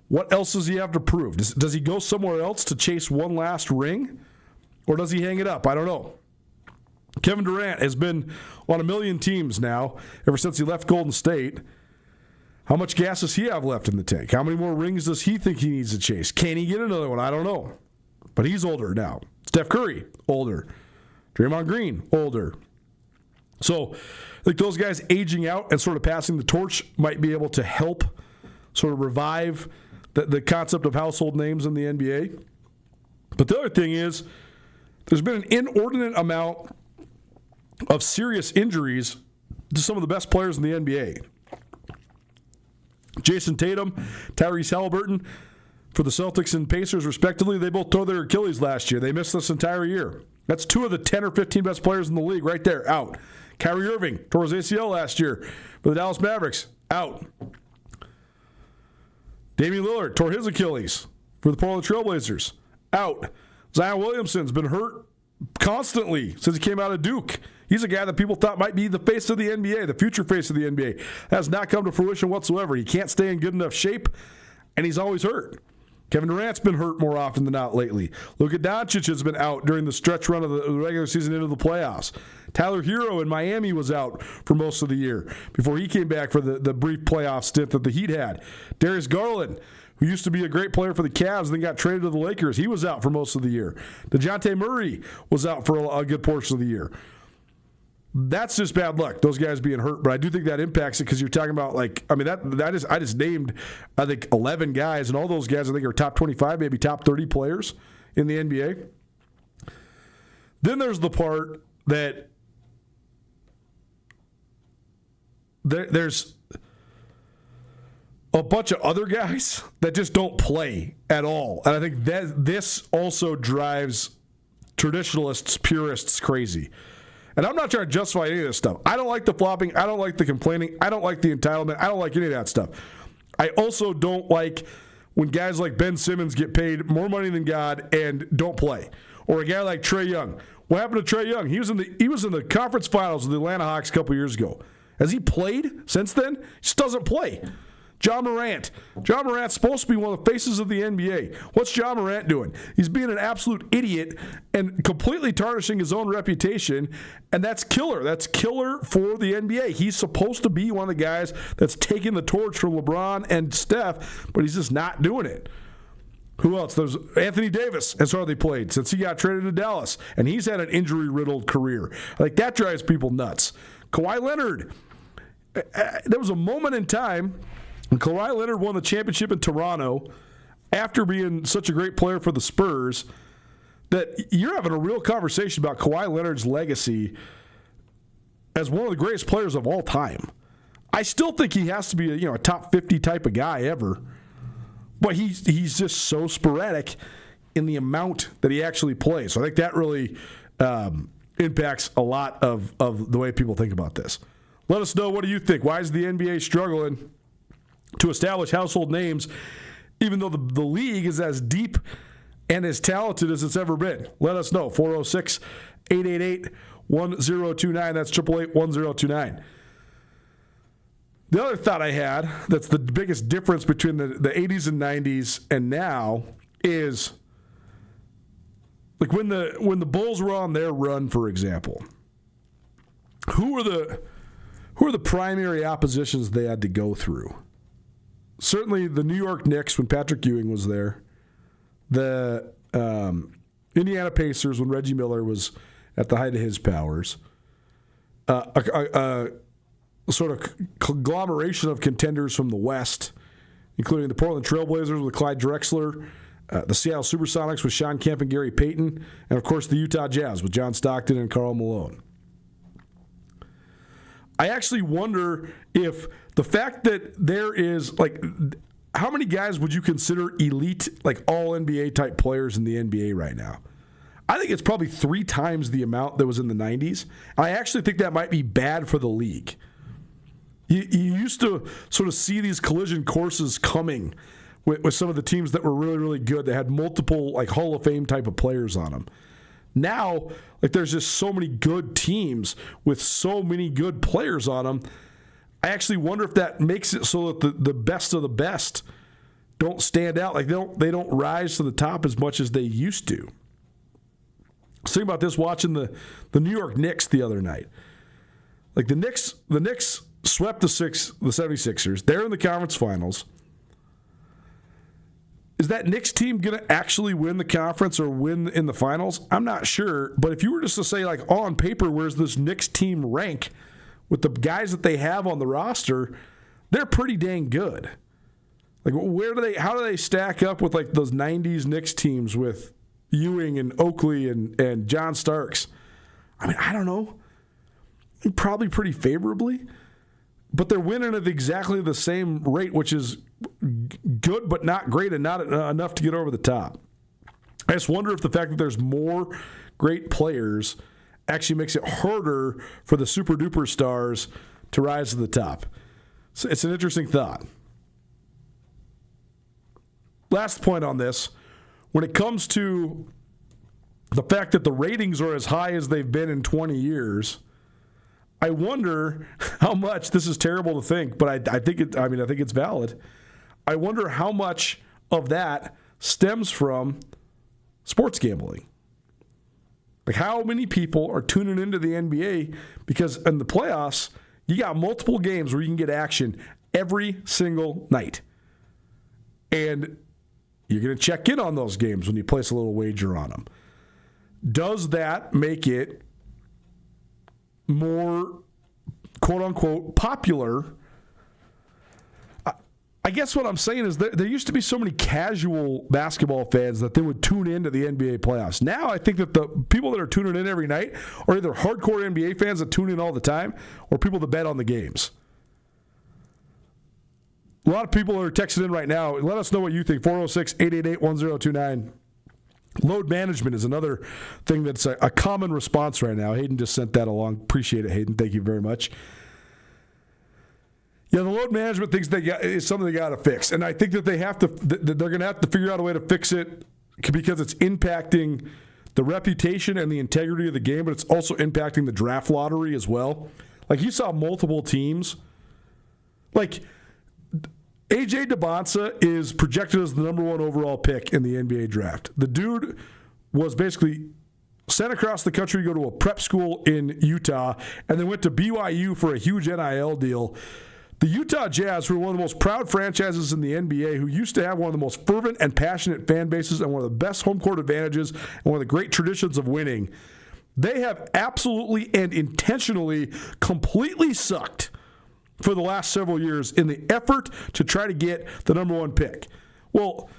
What else does he have to prove? Does he go somewhere else to chase one last ring? Or does he hang it up? I don't know. Kevin Durant has been on a million teams now ever since he left Golden State. How much gas does he have left in the tank? How many more rings does he think he needs to chase? Can he get another one? I don't know. But he's older now. Steph Curry, older. Draymond Green, older. So I think those guys aging out and sort of passing the torch might be able to help sort of revive the concept of household names in the NBA. But the other thing is there's been an inordinate amount of serious injuries to some of the best players in the NBA. Jason Tatum, Tyrese Halliburton, for the Celtics and Pacers respectively, they both tore their Achilles last year. They missed this entire year. That's 2 of the 10 or 15 best players in the league right there, out. Kyrie Irving tore his ACL last year for the Dallas Mavericks, out. Damian Lillard tore his Achilles for the Portland Trailblazers, out. Zion Williamson's been hurt constantly since he came out of Duke. He's a guy that people thought might be the face of the NBA, the future face of the NBA. That has not come to fruition whatsoever. He can't stay in good enough shape, and he's always hurt. Kevin Durant's been hurt more often than not lately. Luka Doncic has been out during the stretch run of the regular season into the playoffs. Tyler Hero in Miami was out for most of the year before he came back for the brief playoff stint that the Heat had. Darius Garland, who used to be a great player for the Cavs and then got traded to the Lakers, he was out for most of the year. DeJounte Murray was out for a good portion of the year. That's just bad luck, those guys being hurt. But I do think that impacts it because you're talking about, I just named, I think, 11 guys, and all those guys I think are top 25, maybe top 30 players in the NBA. Then there's the part that there's a bunch of other guys that just don't play at all. And I think that this also drives traditionalists, purists crazy. And I'm not trying to justify any of this stuff. I don't like the flopping. I don't like the complaining. I don't like the entitlement. I don't like any of that stuff. I also don't like when guys like Ben Simmons get paid more money than God and don't play. Or a guy like Trae Young. What happened to Trae Young? He was in the conference finals of the Atlanta Hawks a couple years ago. Has he played since then? He just doesn't play. John Morant. John Morant's supposed to be one of the faces of the NBA. What's John Morant doing? He's being an absolute idiot and completely tarnishing his own reputation, and that's killer. That's killer for the NBA. He's supposed to be one of the guys that's taking the torch from LeBron and Steph, but he's just not doing it. Who else? There's Anthony Davis has hardly played since he got traded to Dallas, and he's had an injury-riddled career. Like, that drives people nuts. Kawhi Leonard. There was a moment in time when Kawhi Leonard won the championship in Toronto after being such a great player for the Spurs that you're having a real conversation about Kawhi Leonard's legacy as one of the greatest players of all time. I still think he has to be a top 50 type of guy ever, but he's just so sporadic in the amount that he actually plays. So I think that really impacts a lot of the way people think about this. Let us know, what do you think? Why is the NBA struggling to establish household names, even though the league is as deep and as talented as it's ever been? Let us know. 406-888-1029. That's 888-1029. The other thought I had that's the biggest difference between the 80s and 90s and now is like when the Bulls were on their run, for example, who are the primary oppositions they had to go through? Certainly the New York Knicks when Patrick Ewing was there, the Indiana Pacers when Reggie Miller was at the height of his powers, a sort of conglomeration of contenders from the West, including the Portland Trailblazers with Clyde Drexler, the Seattle Supersonics with Sean Kemp and Gary Payton, and of course the Utah Jazz with John Stockton and Karl Malone. I actually wonder if the fact that there is, like, how many guys would you consider elite, like all NBA type players in the NBA right now? I think it's probably 3 times the amount that was in the 90s. I actually think that might be bad for the league. You used to sort of see these collision courses coming with some of the teams that were really, really good, that had multiple like Hall of Fame type of players on them. Now, like there's just so many good teams with so many good players on them. I actually wonder if that makes it so that the best of the best don't stand out. Like they don't rise to the top as much as they used to. I was thinking about this watching the New York Knicks the other night. Like the Knicks swept the 76ers. They're in the conference finals. Is that Knicks team going to actually win the conference or win in the finals? I'm not sure. But if you were just to say, like, on paper, where's this Knicks team rank with the guys that they have on the roster, they're pretty dang good. Like, how do they stack up with, like, those 90s Knicks teams with Ewing and Oakley and John Starks? I mean, I don't know. Probably pretty favorably. But they're winning at exactly the same rate, which is good but not great and not enough to get over the top. I just wonder if the fact that there's more great players actually makes it harder for the super-duper stars to rise to the top. So it's an interesting thought. Last point on this, when it comes to the fact that the ratings are as high as they've been in 20 years, I wonder how much, this is terrible to think, but I think it's valid. I wonder how much of that stems from sports gambling. Like how many people are tuning into the NBA because in the playoffs, you got multiple games where you can get action every single night. And you're going to check in on those games when you place a little wager on them. Does that make it more, quote-unquote, popular? I guess what I'm saying is there used to be so many casual basketball fans that they would tune into the NBA playoffs. Now I think that the people that are tuning in every night are either hardcore NBA fans that tune in all the time or people that bet on the games. A lot of people are texting in right now. Let us know what you think. 406-888-1029. Load management is another thing that's a common response right now. Hayden just sent that along. Appreciate it, Hayden. Thank you very much. Yeah, the load management things is something they got to fix, and I think that they're going to have to figure out a way to fix it because it's impacting the reputation and the integrity of the game, but it's also impacting the draft lottery as well. Like you saw multiple teams, like A.J. DeBonsa is projected as the number 1 overall pick in the NBA draft. The dude was basically sent across the country to go to a prep school in Utah and then went to BYU for a huge NIL deal. The Utah Jazz, who are one of the most proud franchises in the NBA, who used to have one of the most fervent and passionate fan bases and one of the best home court advantages and one of the great traditions of winning, they have absolutely and intentionally completely sucked for the last several years in the effort to try to get the number 1 pick. Well,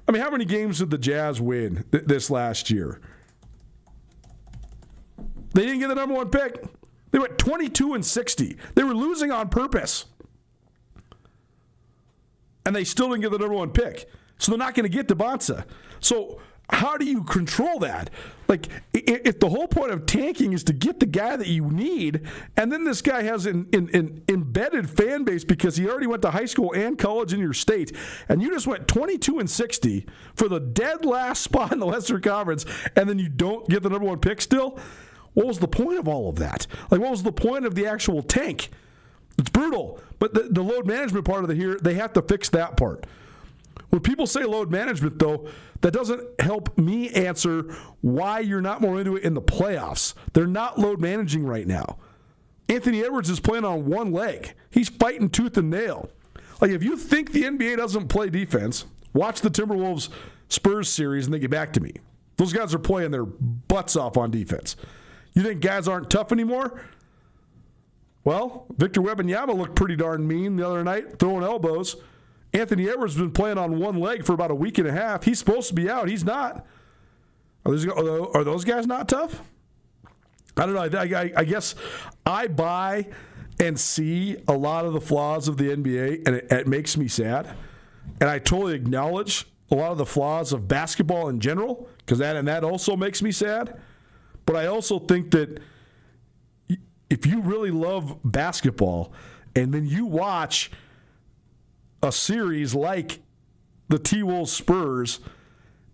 I mean, how many games did the Jazz win this last year? They didn't get the number 1 pick. They went 22-60. They were losing on purpose. And they still didn't get the number 1 pick. So they're not going to get DeBonsa. So how do you control that? Like, if the whole point of tanking is to get the guy that you need, and then this guy has an embedded fan base because he already went to high school and college in your state, and you just went 22-60 for the dead last spot in the Western Conference, and then you don't get the number 1 pick still, what was the point of all of that? Like, what was the point of the actual tank? It's brutal. But the load management part of they have to fix that part. When people say load management, though, that doesn't help me answer why you're not more into it in the playoffs. They're not load managing right now. Anthony Edwards is playing on one leg. He's fighting tooth and nail. Like, if you think the NBA doesn't play defense, watch the Timberwolves Spurs series and then get back to me. Those guys are playing their butts off on defense. You think guys aren't tough anymore? Well, Victor Wembanyama looked pretty darn mean the other night, throwing elbows. Anthony Edwards has been playing on one leg for about a week and a half. He's supposed to be out. He's not. Are those guys not tough? I don't know. I guess I buy and see a lot of the flaws of the NBA, and it makes me sad. And I totally acknowledge a lot of the flaws of basketball in general, because that also makes me sad. But I also think that if you really love basketball and then you watch a series like the T-Wolves Spurs,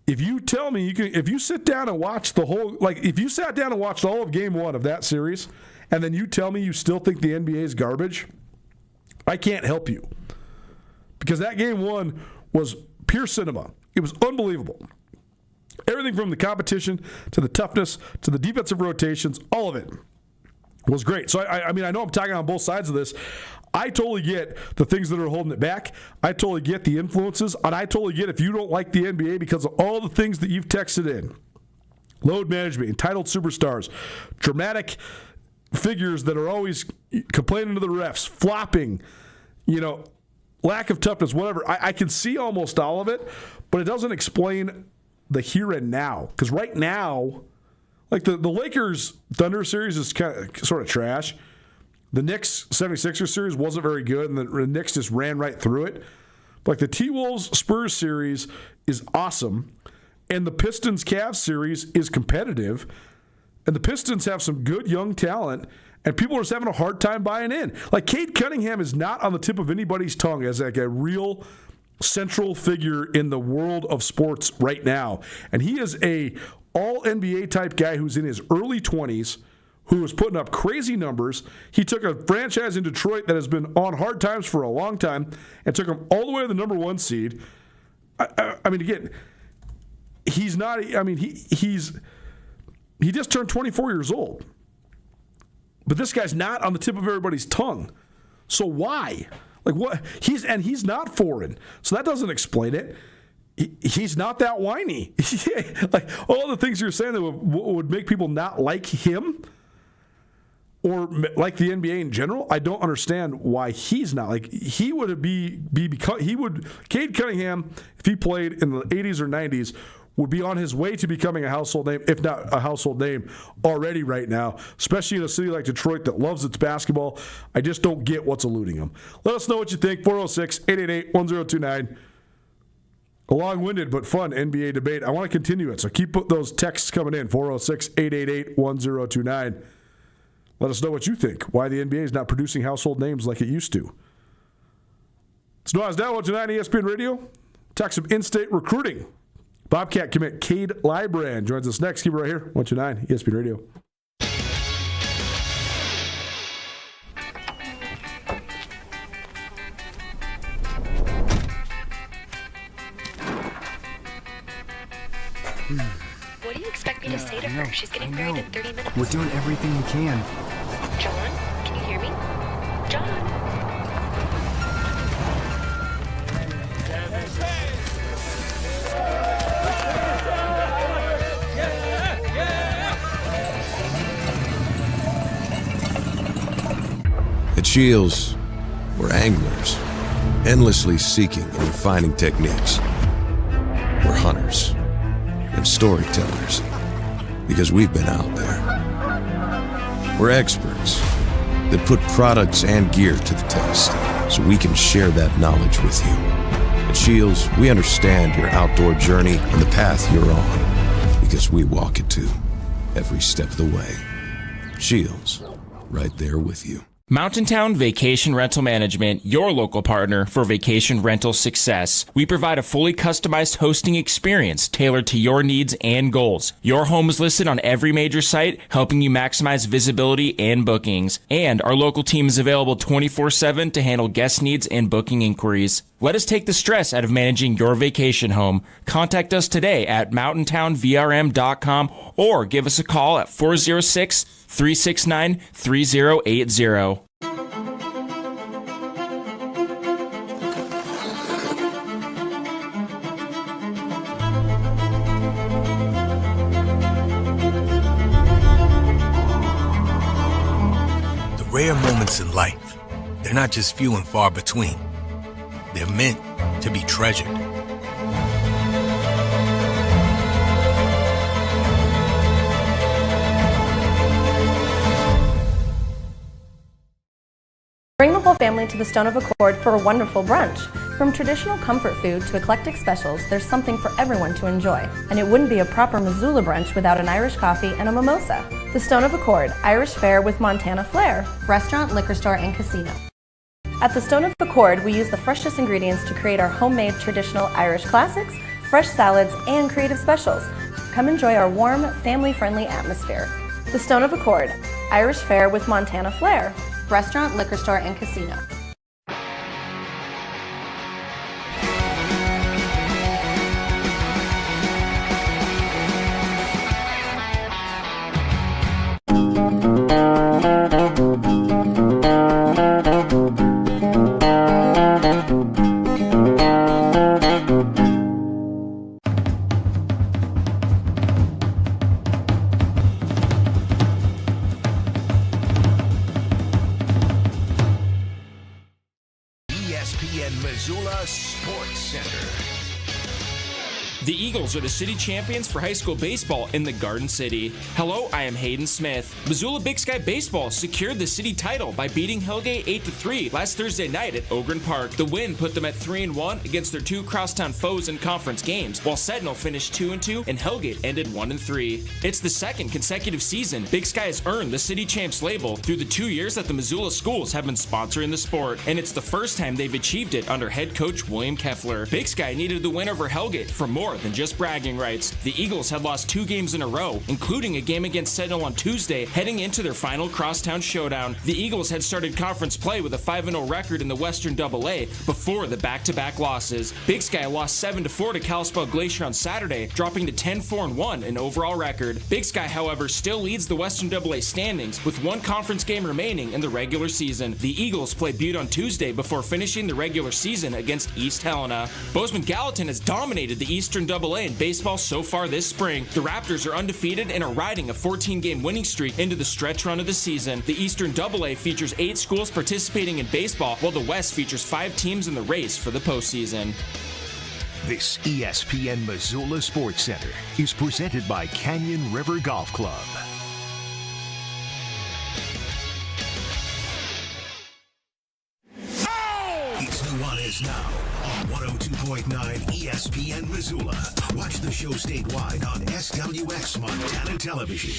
if you tell me if you sit down and watch if you sat down and watched all of game one of that series, and then you tell me you still think the NBA is garbage, I can't help you. Because that game one was pure cinema. It was unbelievable. Everything from the competition to the toughness to the defensive rotations, all of it was great. So, I mean, I know I'm talking on both sides of this. I totally get the things that are holding it back. I totally get the influences. And I totally get if you don't like the NBA because of all the things that you've texted in. Load management, entitled superstars, dramatic figures that are always complaining to the refs, flopping, lack of toughness, whatever. I can see almost all of it, but it doesn't explain the here and now. Because right now, like the Lakers Thunder series is sort of trash. The Knicks 76ers series wasn't very good, and the Knicks just ran right through it. But like the T-Wolves Spurs series is awesome, and the Pistons Cavs series is competitive, and the Pistons have some good young talent, and people are just having a hard time buying in. Like Cade Cunningham is not on the tip of anybody's tongue as like a real central figure in the world of sports right now, and he is a all-NBA type guy who's in his early 20s, who was putting up crazy numbers. He took a franchise in Detroit that has been on hard times for a long time and took them all the way to the number one seed. I mean, again, he's not. I mean, he just turned 24 years old, but this guy's not on the tip of everybody's tongue. So why? Like what? He's not foreign, so that doesn't explain it. He's not that whiny. Like all the things you're saying that would make people not like him or like the NBA in general, I don't understand why he's not. Like he would because Cade Cunningham, if he played in the 80s or 90s, would be on his way to becoming a household name, if not a household name already right now, especially in a city like Detroit that loves its basketball. I just don't get what's eluding him. Let us know what you think. 406-888-1029. A long-winded but fun NBA debate. I want to continue it, so keep those texts coming in. 406-888-1029. Let us know what you think. Why the NBA is not producing household names like it used to. It's Nuanez Now, 129 ESPN Radio. Talk some in-state recruiting. Bobcat commit Cade Librand joins us next. Keep it right here, 129 ESPN Radio. What do you expect me to say to her? She's getting married in 30 minutes. We're doing everything we can. John, can you hear me? John. At Shields, we're anglers, endlessly seeking and refining techniques. We're hunters and storytellers, because we've been out there. We're experts that put products and gear to the test, so we can share that knowledge with you. At Shields, we understand your outdoor journey and the path you're on, because we walk it too, every step of the way. Shields, right there with you. Mountain Town Vacation Rental Management, your local partner for vacation rental success. We provide a fully customized hosting experience tailored to your needs and goals. Your home is listed on every major site, helping you maximize visibility and bookings. And our local team is available 24/7 to handle guest needs and booking inquiries. Let us take the stress out of managing your vacation home. Contact us today at mountaintownvrm.com or give us a call at 406-369-3080. The rare moments in life, they're not just few and far between. They're meant to be treasured. Bring the whole family to the Stone of Accord for a wonderful brunch. From traditional comfort food to eclectic specials, there's something for everyone to enjoy. And it wouldn't be a proper Missoula brunch without an Irish coffee and a mimosa. The Stone of Accord, Irish fare with Montana flair. Restaurant, liquor store, and casino. At the Stone of Accord, we use the freshest ingredients to create our homemade traditional Irish classics, fresh salads, and creative specials. Come enjoy our warm, family-friendly atmosphere. The Stone of Accord, Irish fare with Montana flair. Restaurant, liquor store, and casino. ESPN Missoula Sports Center. The Eagles are the city champions for high school baseball in the Garden City. Hello, I am Hayden Smith. Missoula Big Sky Baseball secured the city title by beating Hellgate 8-3 last Thursday night at Ogren Park. The win put them at 3-1 against their two crosstown foes in conference games, while Sentinel finished 2-2 and Hellgate ended 1-3. It's the second consecutive season Big Sky has earned the city champs label through the 2 years that the Missoula schools have been sponsoring the sport, and it's the first time they've achieved it under head coach William Keffler. Big Sky needed the win over Hellgate for more than just bragging rights. The Eagles had lost 2 games in a row, including a game against Sentinel on Tuesday, heading into their final crosstown showdown. The Eagles had started conference play with a 5-0 record in the Western AA before the back-to-back losses. Big Sky lost 7-4 to Kalispell Glacier on Saturday, dropping to 10-4-1 in overall record. Big Sky, however, still leads the Western AA standings with 1 conference game remaining in the regular season. The Eagles play Butte on Tuesday before finishing the regular season against East Helena. Bozeman Gallatin has dominated the Eastern AA in baseball so far this spring. The Raptors are undefeated and are riding a 14-game winning streak into the stretch run of the season. The Eastern AA features 8 schools participating in baseball, while the West features 5 teams in the race for the postseason. This ESPN Missoula Sports Center is presented by Canyon River Golf Club. It's Nuanez Now on 102.9 ESPN Missoula. Watch the show statewide on SWX Montana Television.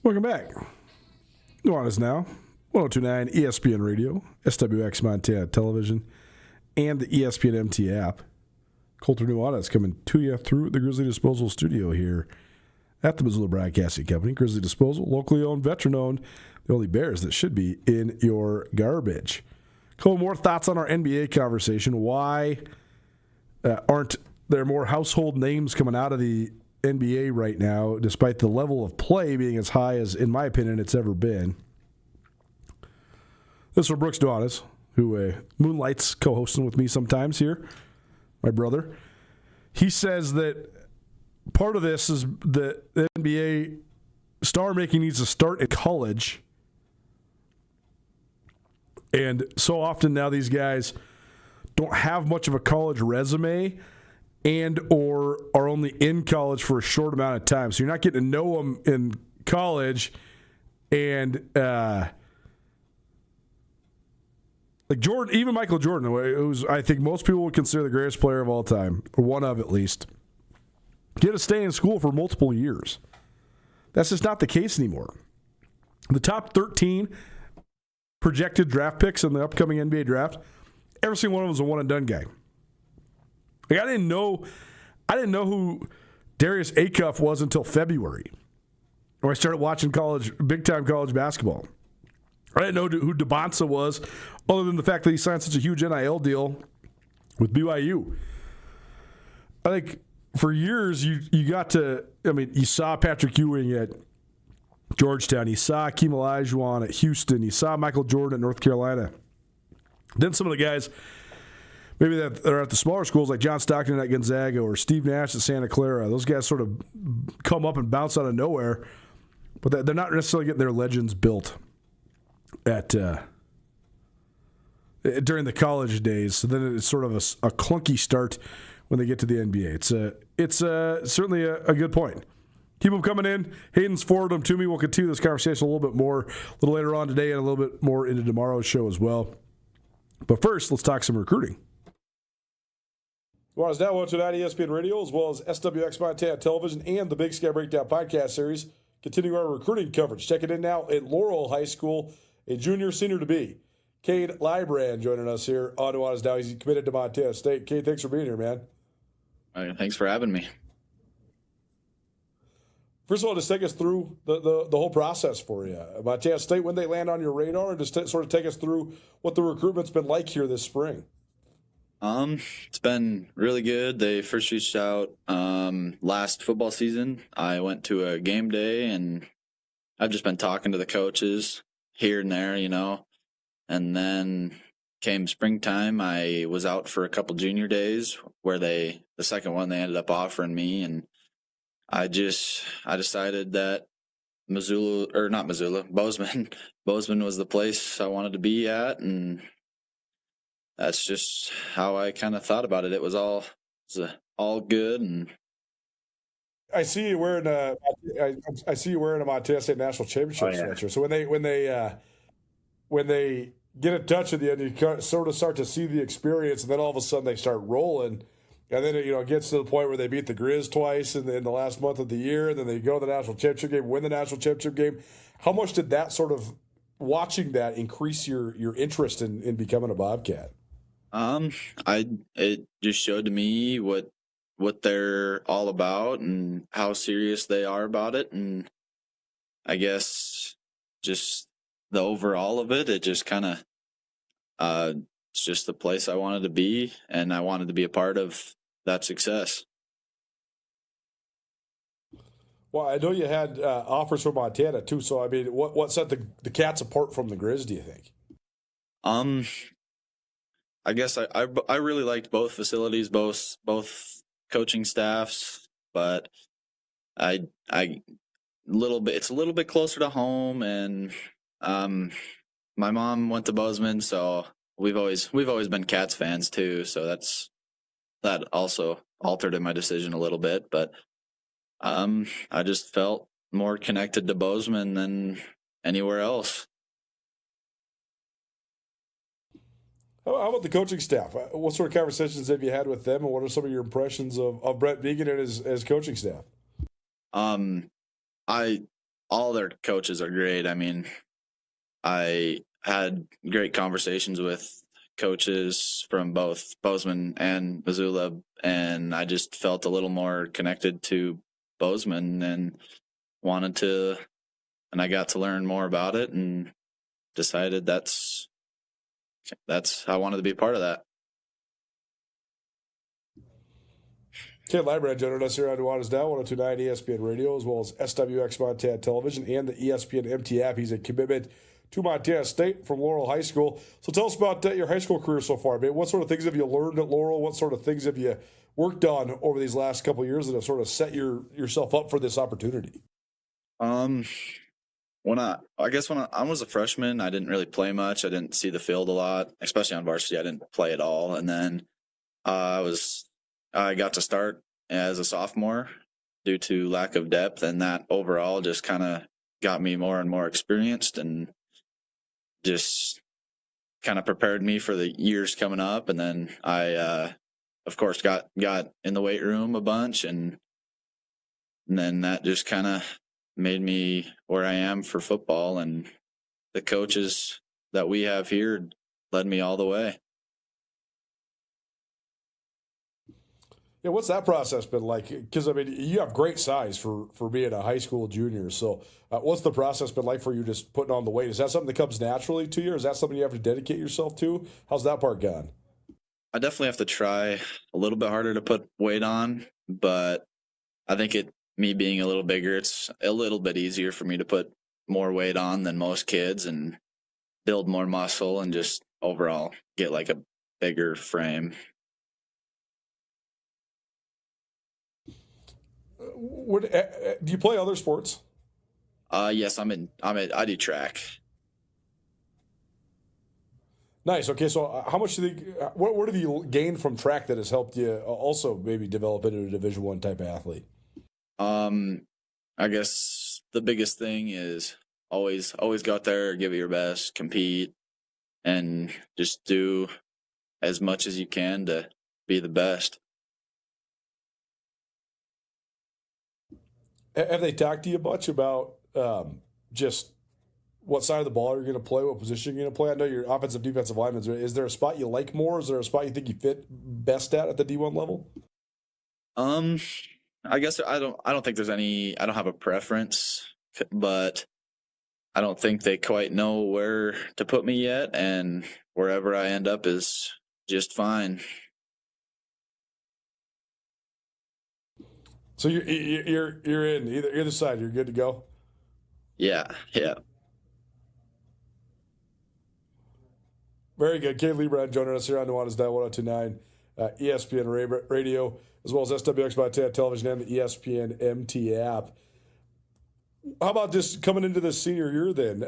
Welcome back. Nuanez Now, 102.9 ESPN Radio, SWX Montana Television, and the ESPN MT app. Colter Nuanez coming to you through the Grizzly Disposal Studio here at the Missoula Broadcasting Company. Grizzly Disposal, locally owned, veteran-owned, the only Bears that should be in your garbage. A couple more thoughts on our NBA conversation. Why aren't there more household names coming out of the NBA right now, despite the level of play being as high as, in my opinion, it's ever been? This is from Brooks Nuanez, who moonlights co-hosting with me sometimes here, my brother. He says that part of this is that the NBA star making needs to start at college. And so often now these guys don't have much of a college resume and or are only in college for a short amount of time. So you're not getting to know them in college. And like Jordan, even Michael Jordan, who's I think most people would consider the greatest player of all time, or one of at least, he had to stay in school for multiple years. That's just not the case anymore. The top 13 projected draft picks in the upcoming NBA draft, every single one of them was a one-and-done guy. Like I didn't know who Darius Acuff was until February, when I started watching big-time college basketball. I didn't know who DeBonsa was, other than the fact that he signed such a huge NIL deal with BYU. I think for years you got to, you saw Patrick Ewing at Georgetown, you saw Hakeem Olajuwon at Houston, you saw Michael Jordan at North Carolina. Then some of the guys, maybe that are at the smaller schools like John Stockton at Gonzaga or Steve Nash at Santa Clara, those guys sort of come up and bounce out of nowhere, but they're not necessarily getting their legends built at during the college days. So then it's sort of a clunky start when they get to the NBA. It's certainly a good point. Keep them coming in. Hayden's forwarded them to me. We'll continue this conversation a little bit more a little later on today and a little bit more into tomorrow's show as well. But first, let's talk some recruiting. Nuanez Now on ESPN Radio, as well as SWX Montana Television and the Big Sky Breakdown podcast series. Continue our recruiting coverage. Check it in now at Laurel High School, a senior to be. Cade Lybrand joining us here on Nuanez Now. He's committed to Montana State. Cade, thanks for being here, man. Thanks for having me. First of all, just take us through the whole process for you. Montana State, when they land on your radar, and just sort of take us through what the recruitment's been like here this spring. It's been really good. They first reached out last football season. I went to a game day, and I've just been talking to the coaches here and there, And then came springtime, I was out for a couple junior days where the second one they ended up offering me, and I decided that Bozeman was the place I wanted to be at, and that's just how I kind of thought about it. It was all good, and I see you wearing a Montana State National Championship sweatshirt. So when they get in touch with you and you sort of start to see the experience, and then all of a sudden they start rolling. And then it gets to the point where they beat the Grizz twice in the last month of the year, and then they go to the national championship game, win the national championship game. How much did that sort of watching that increase your interest in becoming a Bobcat? It just showed to me what they're all about and how serious they are about it, and I guess just the overall of it. It just kind of it's just the place I wanted to be, and I wanted to be a part of that success. Well, I know you had offers from Montana too. So, what set the Cats apart from the Grizz, do you think? I guess I really liked both facilities, both coaching staffs, but it's a little bit closer to home, and my mom went to Bozeman, so we've always been Cats fans too. So that also altered in my decision a little bit, but I just felt more connected to Bozeman than anywhere else. How about the coaching staff? What sort of conversations have you had with them, and what are some of your impressions of Brett Vigen and his coaching staff? All their coaches are great. I had great conversations with coaches from both Bozeman and Missoula, and I just felt a little more connected to Bozeman and I got to learn more about it and decided that's I wanted to be a part of that. Cade Lybrand joining us here on Nuanez Now, 102.9 ESPN Radio, as well as SWX Montana Television and the ESPN MT app. He's a commitment to Montana State from Laurel High School. So tell us about your high school career so far. What sort of things have you learned at Laurel? What sort of things have you worked on over these last couple of years that have sort of set yourself up for this opportunity? Well, when I was a freshman, I didn't really play much. I didn't see the field a lot, especially on varsity. I didn't play at all. And then I got to start as a sophomore due to lack of depth, and that overall just kind of got me more and more experienced and just kind of prepared me for the years coming up. And then I, of course, got in the weight room a bunch, and then that just kind of made me where I am for football. And the coaches that we have here led me all the way. Yeah, what's that process been like? Because, I mean, you have great size for being a high school junior. So what's the process been like for you just putting on the weight? Is that something that comes naturally to you, or is that something you have to dedicate yourself to? How's that part gone? I definitely have to try a little bit harder to put weight on, but I think me being a little bigger, it's a little bit easier for me to put more weight on than most kids and build more muscle and just overall get like a bigger frame. Do you play other sports? Yes, I do track. Nice. Okay, so how much what have you gained from track that has helped you also maybe develop into a Division I type of athlete? I guess the biggest thing is always go out there, give it your best, compete, and just do as much as you can to be the best. Have they talked to you much about just what side of the ball you're going to play, what position you're going to play? I know you're offensive, defensive lineman. Is there a spot you like more? Is there a spot you think you fit best at the D1 level? I guess I don't think there's any. I don't have a preference, but I don't think they quite know where to put me yet, and wherever I end up is just fine. So you're in either side. You're good to go. Yeah. Very good. Kate Liebrand joining us here on Nuanez Now 102.9 ESPN Radio, as well as SWX Montana Television and the ESPN MT app. How about just coming into this senior year then?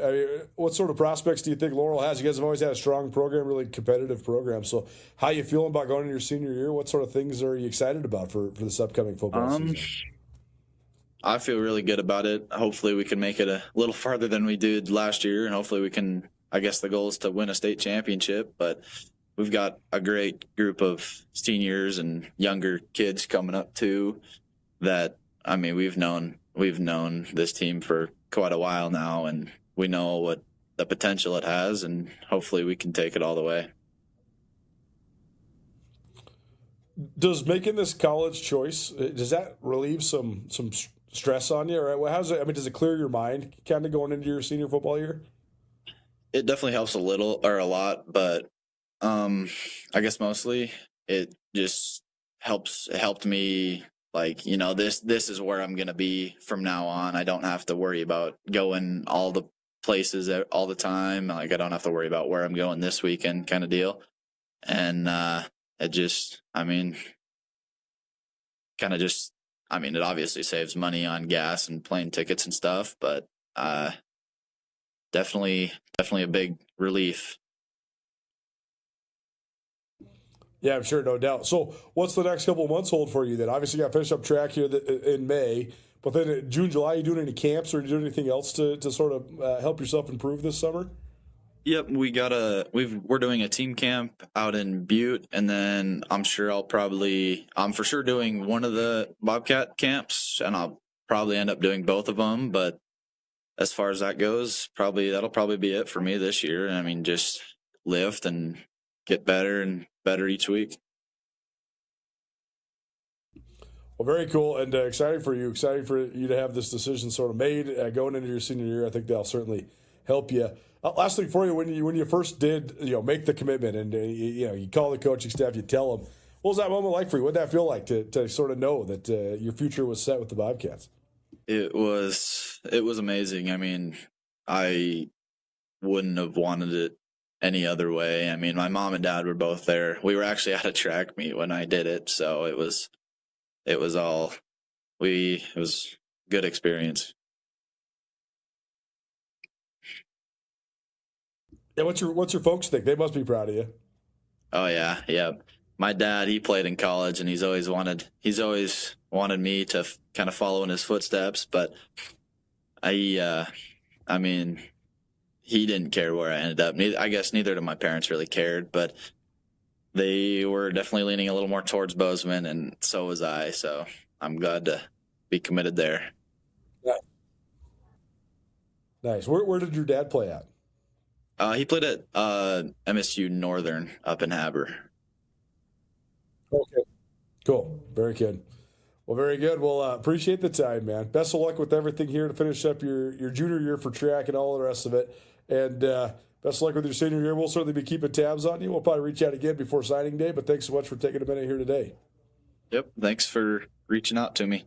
What sort of prospects do you think Laurel has? You guys have always had a strong program, really competitive program. So how are you feeling about going into your senior year? What sort of things are you excited about for this upcoming football season? I feel really good about it. Hopefully we can make it a little farther than we did last year, and hopefully we can, I guess the goal is to win a state championship, but we've got a great group of seniors and younger kids coming up too that, I mean, we've known this team for quite a while now, and we know what the potential it has, and hopefully we can take it all the way. Does making this college choice, does that relieve some stress on you? Or how's it? I mean, does it clear your mind kind of going into your senior football year? It definitely helps a little or a lot, but I guess mostly it just helped me. Like, you know, this is where I'm going to be from now on. I don't have to worry about going all the places all the time. Like, I don't have to worry about where I'm going this weekend kind of deal. And it just, I mean, it obviously saves money on gas and plane tickets and stuff, but definitely a big relief. Yeah, I'm sure, no doubt. So what's the next couple of months hold for you then? Obviously, you got to finish up track here in May, but then in June, July, you doing any camps or you doing anything else to sort of help yourself improve this summer? Yep, we're doing a team camp out in Butte, and then I'm for sure doing one of the Bobcat camps, and I'll probably end up doing both of them. But as far as that goes, that'll probably be it for me this year. I mean, just lift and get better and better each week. Well, very cool, and excited for you to have this decision sort of made going into your senior year. I think that'll certainly help you. Last thing for you, when you first did make the commitment, and you call the coaching staff, you tell them, what was that moment like for you? What did that feel like to sort of know that your future was set with the Bobcats? It was amazing. I mean, I wouldn't have wanted it any other way. I mean, my mom and dad were both there. We were actually at a track meet when I did it, so it was good experience. Yeah, what's your folks think? They must be proud of you. Oh yeah. My dad, he played in college, and he's always wanted me to kind of follow in his footsteps. But I mean, he didn't care where I ended up. I guess neither of my parents really cared, but they were definitely leaning a little more towards Bozeman, and so was I. So I'm glad to be committed there. Yeah. Nice. Where did your dad play at? He played at MSU Northern up in Haber. Okay. Cool. Very good. Well, very good. Well, appreciate the time, man. Best of luck with everything here to finish up your junior year for track and all the rest of it. And best of luck with your senior year. We'll certainly be keeping tabs on you. We'll probably reach out again before signing day, but thanks so much for taking a minute here today. Yep. Thanks for reaching out to me.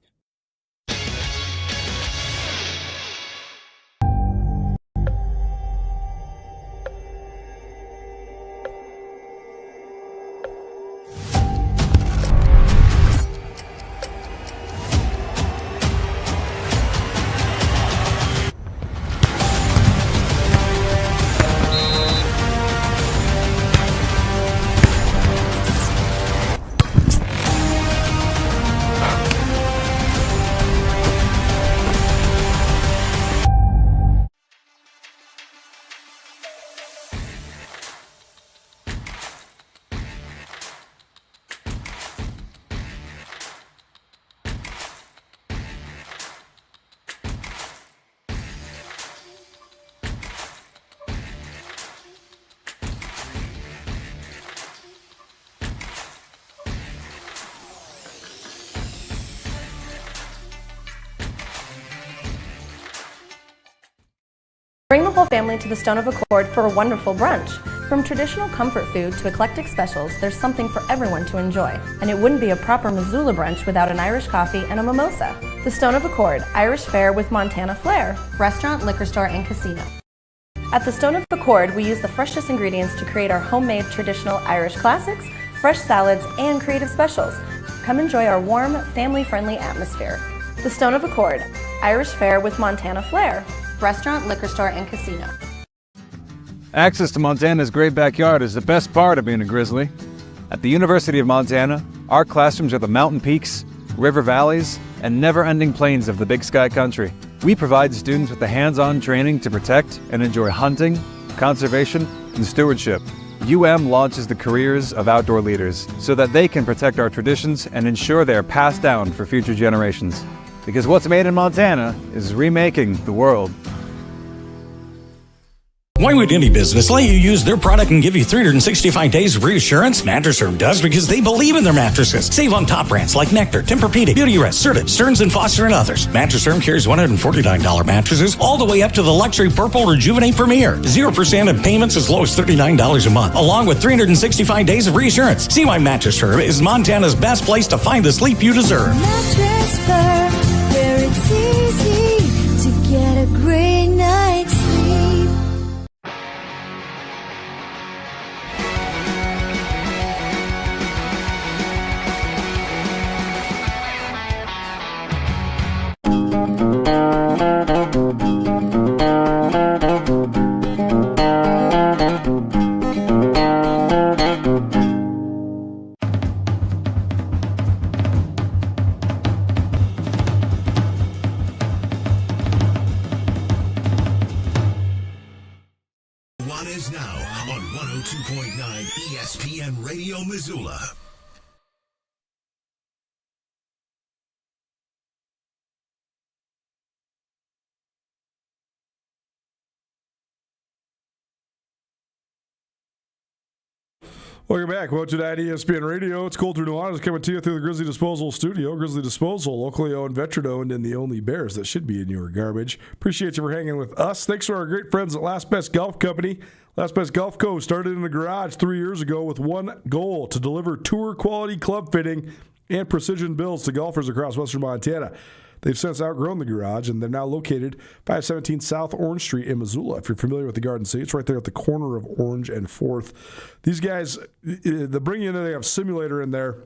Bring the whole family to the Stone of Accord for a wonderful brunch. From traditional comfort food to eclectic specials, there's something for everyone to enjoy. And it wouldn't be a proper Missoula brunch without an Irish coffee and a mimosa. The Stone of Accord, Irish fare with Montana flair. Restaurant, liquor store, and casino. At the Stone of Accord, we use the freshest ingredients to create our homemade traditional Irish classics, fresh salads, and creative specials. Come enjoy our warm, family-friendly atmosphere. The Stone of Accord, Irish fare with Montana flair. Restaurant, liquor store, and casino. Access to Montana's great backyard is the best part of being a Grizzly. At the University of Montana, our classrooms are the mountain peaks, river valleys, and never-ending plains of the Big Sky Country. We provide students with the hands-on training to protect and enjoy hunting, conservation, and stewardship. UM launches the careers of outdoor leaders so that they can protect our traditions and ensure they are passed down for future generations. Because what's made in Montana is remaking the world. Why would any business let you use their product and give you 365 days of reassurance? Mattress Firm does because they believe in their mattresses. Save on top brands like Nectar, Tempur-Pedic, Beautyrest, Serta, Stearns & Foster, and others. Mattress Firm carries $149 mattresses all the way up to the luxury Purple Rejuvenate Premier. 0% in payments as low as $39 a month, along with 365 days of reassurance. See why Mattress Firm is Montana's best place to find the sleep you deserve. Mattress Firm, where it's easy to get a great night's sleep. Nuanez Now on 102.9 ESPN Radio Missoula. Welcome back. Welcome to ESPN Radio. It's Colter Nuanez coming to you through the Grizzly Disposal Studio. Grizzly Disposal, locally owned, veteran-owned, and the only bears that should be in your garbage. Appreciate you for hanging with us. Thanks to our great friends at Last Best Golf Company. Last Best Golf Co. started in the garage 3 years ago with one goal: to deliver tour-quality club fitting and precision builds to golfers across western Montana. They've since outgrown the garage, and they're now located 517 South Orange Street in Missoula. If you're familiar with the Garden City, it's right there at the corner of Orange and 4th. These guys, they bring you in there, they have a simulator in there.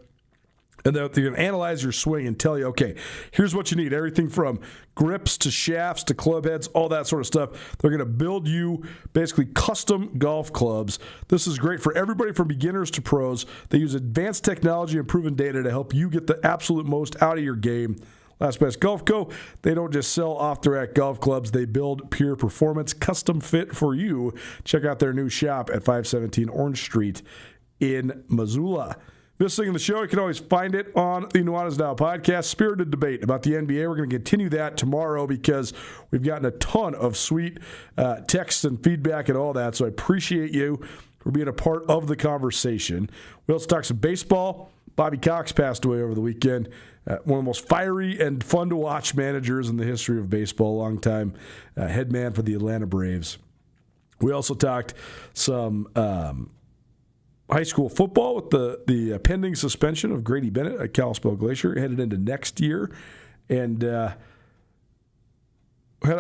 And they're going to analyze your swing and tell you, okay, here's what you need. Everything from grips to shafts to club heads, all that sort of stuff. They're going to build you basically custom golf clubs. This is great for everybody from beginners to pros. They use advanced technology and proven data to help you get the absolute most out of your game. Last Best Golf Co., they don't just sell off-the-rack golf clubs. They build pure performance, custom fit for you. Check out their new shop at 517 Orange Street in Missoula. Missing the show, you can always find it on the Nuanez Now podcast. Spirited debate about the NBA. We're going to continue that tomorrow because we've gotten a ton of sweet texts and feedback and all that. So I appreciate you for being a part of the conversation. We also talked some baseball. Bobby Cox passed away over the weekend. One of the most fiery and fun to watch managers in the history of baseball. Longtime head man for the Atlanta Braves. We also talked some high school football with the pending suspension of Grady Bennett at Kalispell Glacier headed into next year. And had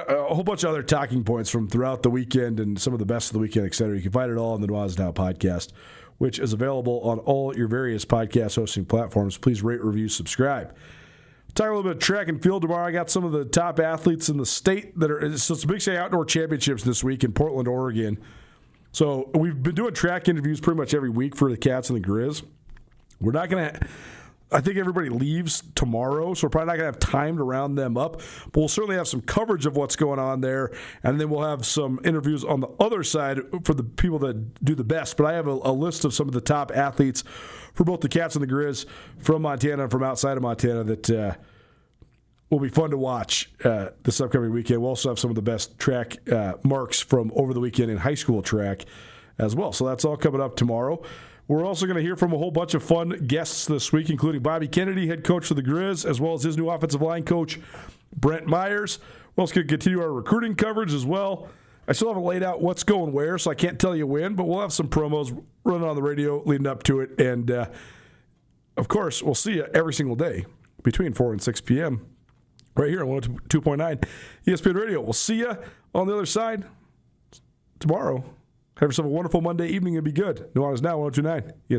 a whole bunch of other talking points from throughout the weekend and some of the best of the weekend, et cetera. You can find it all on the Nuanez Now podcast, which is available on all your various podcast hosting platforms. Please rate, review, subscribe. Talk a little bit of track and field tomorrow. I got some of the top athletes in the state that are. So it's the Big Sky Outdoor Championships this week in Portland, Oregon. So we've been doing track interviews pretty much every week for the Cats and the Grizz. We're not going to. I think everybody leaves tomorrow, so we're probably not going to have time to round them up. But we'll certainly have some coverage of what's going on there, and then we'll have some interviews on the other side for the people that do the best. But I have a list of some of the top athletes for both the Cats and the Grizz from Montana and from outside of Montana that will be fun to watch this upcoming weekend. We'll also have some of the best track marks from over the weekend in high school track as well. So that's all coming up tomorrow. We're also going to hear from a whole bunch of fun guests this week, including Bobby Kennedy, head coach for the Grizz, as well as his new offensive line coach, Brent Myers. We're also going to continue our recruiting coverage as well. I still haven't laid out what's going where, so I can't tell you when, but we'll have some promos running on the radio leading up to it. And, of course, we'll see you every single day between 4 and 6 p.m. right here on 102.9 ESPN Radio. We'll see you on the other side tomorrow. Have yourself a wonderful Monday evening and be good. Nuanez Now, 102.9 ESPN.